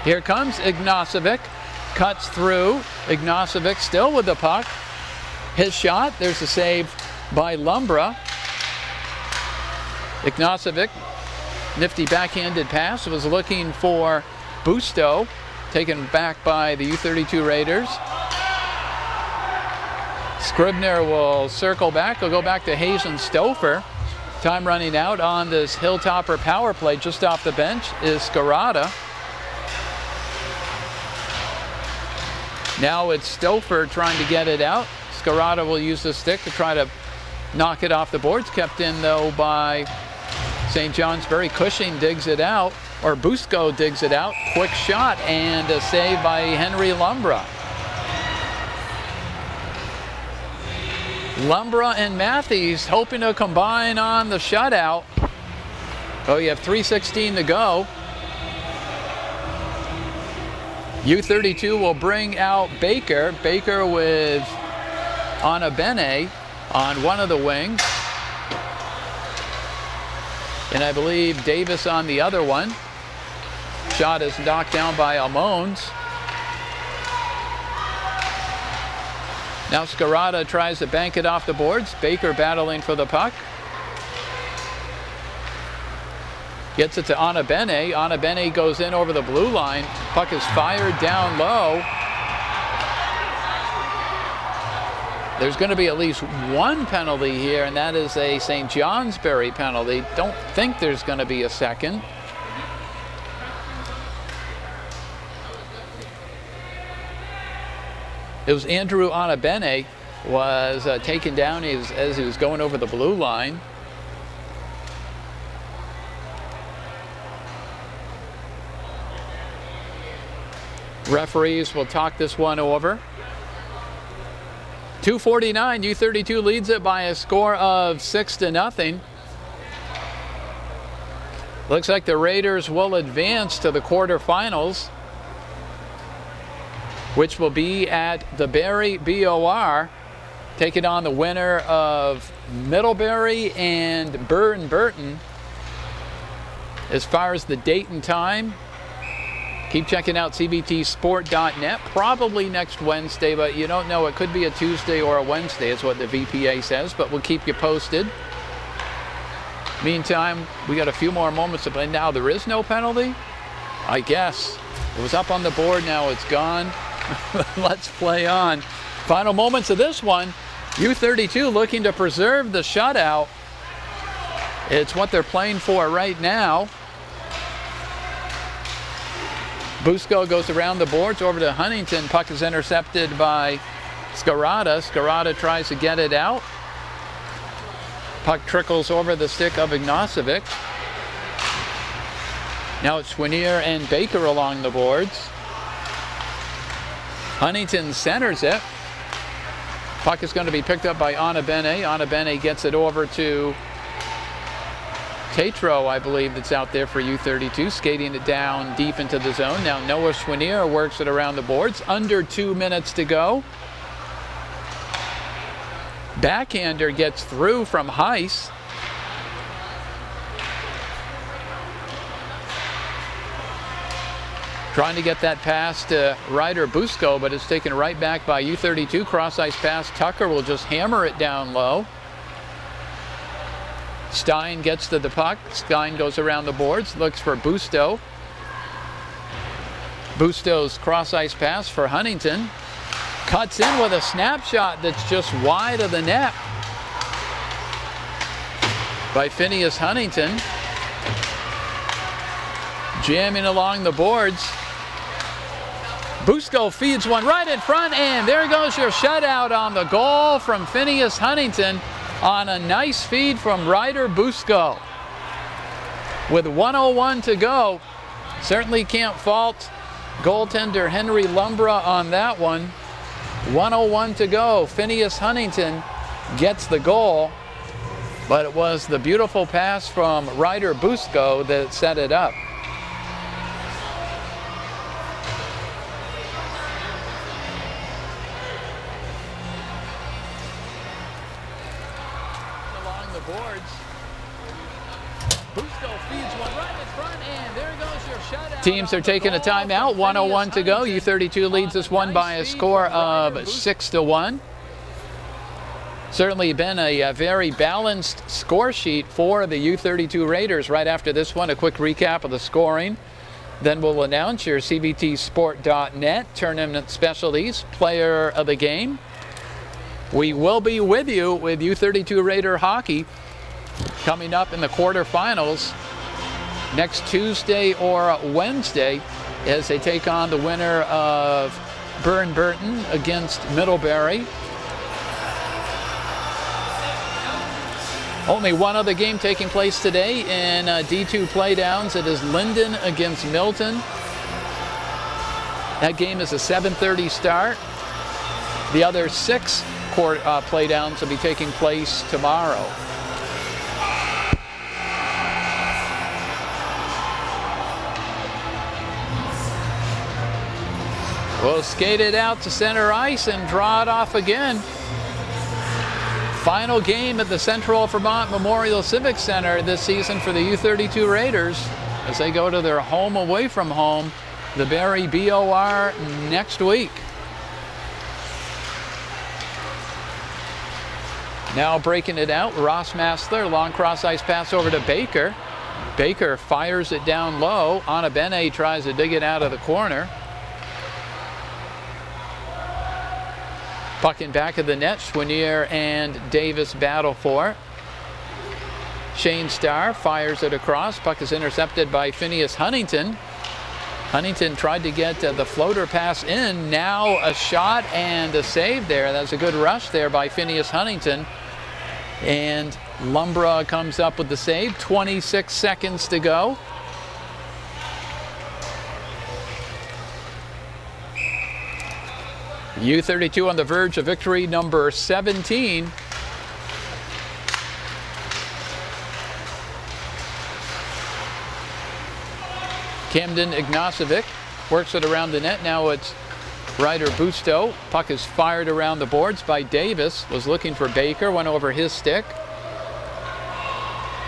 Here comes Ignacevic. Cuts through. Ignacevic still with the puck. His shot. There's a save by Lumbra. Ignacevic, nifty backhanded pass, was looking for Busto, taken back by the U-32 Raiders. Scribner will circle back. He'll go back to Hayes and Stouffer. Time running out on this Hilltopper power play. Just off the bench is Scarata. Now it's Stouffer trying to get it out. Scarata will use the stick to try to knock it off the boards. Kept in, though, by St. Johnsbury. Cushing digs it out, or Busco digs it out. Quick shot and a save by Henry Lumbra. Lumbra and Matthews hoping to combine on the shutout. Oh, you have 3:16 to go. U-32 will bring out Baker. Baker with Anna Bene on one of the wings. And I believe Davis on the other one. Shot is knocked down by Almons. Now Scarata tries to bank it off the boards. Baker battling for the puck. Gets it to Anna Bene. Anna Bene goes in over the blue line. Puck is fired down low. There's going to be at least one penalty here, and that is a St. Johnsbury penalty. Don't think there's going to be a second. It was Andrew Anabene was taken down as he was going over the blue line. Referees will talk this one over. 2:49, U-32 leads it by a score of 6-0. Looks like the Raiders will advance to the quarterfinals, which will be at the Barry BOR, taking on the winner of Middlebury and Burton. As far as the date and time, keep checking out cbtsport.net. Probably next Wednesday, but you don't know. It could be a Tuesday or a Wednesday is what the VPA says, but we'll keep you posted. Meantime, we got a few more moments to play. Now, there is no penalty? I guess. It was up on the board, now it's gone. Let's play on. Final moments of this one. U-32 looking to preserve the shutout. It's what they're playing for right now. Busco goes around the boards over to Huntington. Puck is intercepted by Scarata. Scarata tries to get it out. Puck trickles over the stick of Ignacevic. Now it's Swinier and Baker along the boards. Huntington centers it. Puck is going to be picked up by Anna Bene. Anna Bene gets it over to Tatro, I believe, that's out there for U32, skating it down deep into the zone. Now Noah Schwinier works it around the boards. Under 2 minutes to go. Backhander gets through from Heiss. Trying to get that pass to Ryder Busco, but it's taken right back by U32. Cross-ice pass. Tucker will just hammer it down low. Stein gets to the puck. Stein goes around the boards, looks for Busto. Busto's cross-ice pass for Huntington. Cuts in with a snapshot that's just wide of the net by Phineas Huntington. Jamming along the boards. Busco feeds one right in front, and there goes your shutout on the goal from Phineas Huntington on a nice feed from Ryder Busco. With 1:01 to go, certainly can't fault goaltender Henry Lumbra on that one. 1:01 to go. Phineas Huntington gets the goal, but it was the beautiful pass from Ryder Busco that set it up. Along the boards. Busco feeds one right in front, and there goes your shutout. Teams are taking a timeout. 1:01 to go. U32 leads this one by a score of 6-1. Certainly been a very balanced score sheet for the U32 Raiders. Right after this one, a quick recap of the scoring. Then we'll announce your CBTsport.net tournament specialties, player of the game. We will be with you with U32 Raider hockey coming up in the quarterfinals next Tuesday or Wednesday as they take on the winner of Burn Burton against Middlebury. Only one other game taking place today in D2 playdowns. It is Linden against Milton. That game is a 7:30 start. The other 6 playdowns will be taking place tomorrow. We'll skate it out to center ice and draw it off again. Final game at the Central Vermont Memorial Civic Center this season for the U32 Raiders as they go to their home away from home, the Barrie BOR, next week. Now breaking it out, Ross Massler, long cross-ice pass over to Baker. Baker fires it down low. Anna Bene tries to dig it out of the corner. Puck in back of the net, Schwinier and Davis battle for it. Shane Starr fires it across. Puck is intercepted by Phineas Huntington. Huntington tried to get the floater pass in. Now a shot and a save there. That's a good rush there by Phineas Huntington. And Lumbra comes up with the save. 26 seconds to go. U32 on the verge of victory number 17. Camden Ignacevic works it around the net. Now it's Ryder Busto. Puck is fired around the boards by Davis. Was looking for Baker, went over his stick.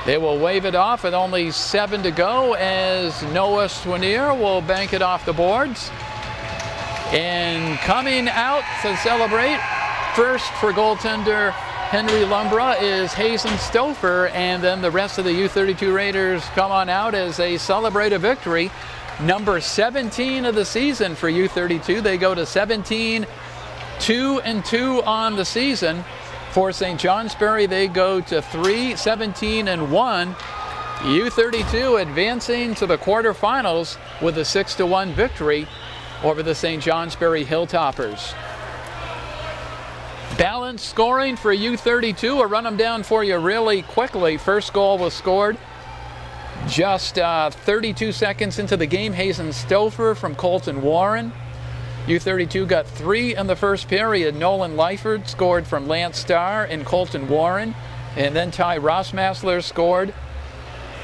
They will wave it off with only 7 to go as Noah Schwinier will bank it off the boards. And coming out to celebrate first for goaltender Henry Lumbra is Hazen Stouffer, and then the rest of the U32 Raiders come on out as they celebrate a victory. Number 17 of the season for U32. They go to 17-2-2 on the season. For St. Johnsbury, they go to 3-17-1. U32 advancing to the quarterfinals with a 6-1 victory over the St. Johnsbury Hilltoppers. Balanced scoring for U32. I'll run them down for you really quickly. First goal was scored just 32 seconds into the game. Hazen Stouffer from Colton Warren. U-32 got 3 in the first period. Nolan Lyford scored from Lance Starr and Colton Warren. And then Ty Rossmassler scored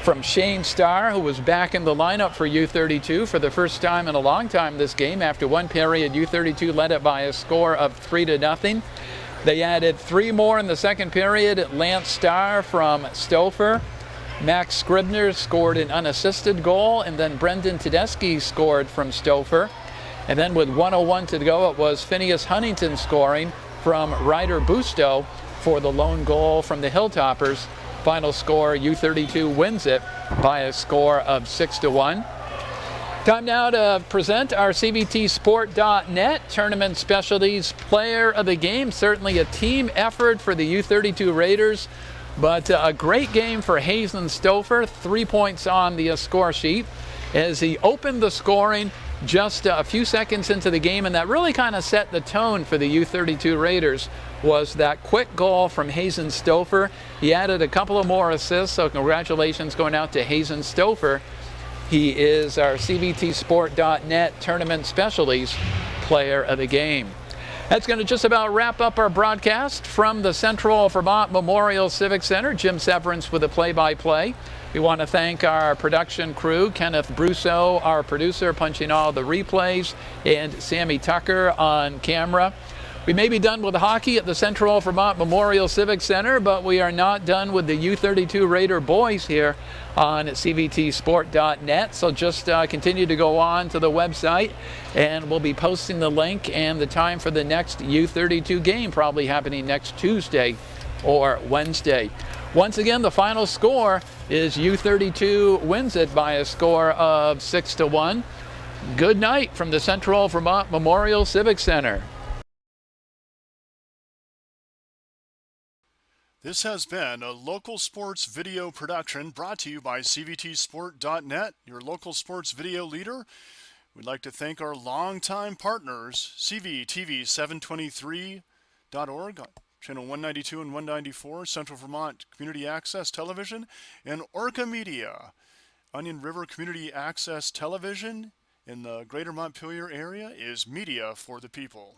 from Shane Starr, who was back in the lineup for U-32 for the first time in a long time this game. After one period, U-32 led it by a score of 3-0. They added 3 more in the second period. Lance Starr from Stouffer. Max Scribner scored an unassisted goal, and then Brendan Tedeschi scored from Stouffer. And then with 1:01 to go, it was Phineas Huntington scoring from Ryder Busto for the lone goal from the Hilltoppers. Final score, U-32 wins it by a score of 6-1. Time now to present our CVTsport.net Tournament Specialties Player of the Game. Certainly a team effort for the U-32 Raiders, but a great game for Hazen Stouffer. 3 points on the score sheet as he opened the scoring just a few seconds into the game, and that really kind of set the tone for the U-32 Raiders was that quick goal from Hazen Stouffer. He added a couple of more assists, so congratulations going out to Hazen Stouffer. He is our CVTsport.net Tournament Specialties Player of the Game. That's going to just about wrap up our broadcast from the Central Vermont Memorial Civic Center. Jim Severance with the play-by-play. We want to thank our production crew, Kenneth Brousseau, our producer, punching all the replays, and Sammy Tucker on camera. We may be done with hockey at the Central Vermont Memorial Civic Center, but we are not done with the U-32 Raider boys here on CVTsport.net. So just continue to go on to the website, and we'll be posting the link and the time for the next U-32 game, probably happening next Tuesday or Wednesday. Once again, the final score is U-32 wins it by a score of 6-1. Good night from the Central Vermont Memorial Civic Center. This has been a local sports video production brought to you by CVTsport.net, your local sports video leader. We'd like to thank our longtime partners, CVTV723.org, Channel 192 and 194, Central Vermont Community Access Television, and Orca Media, Onion River Community Access Television in the greater Montpelier area is media for the people.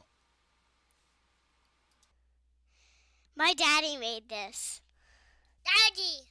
My daddy made this. Daddy!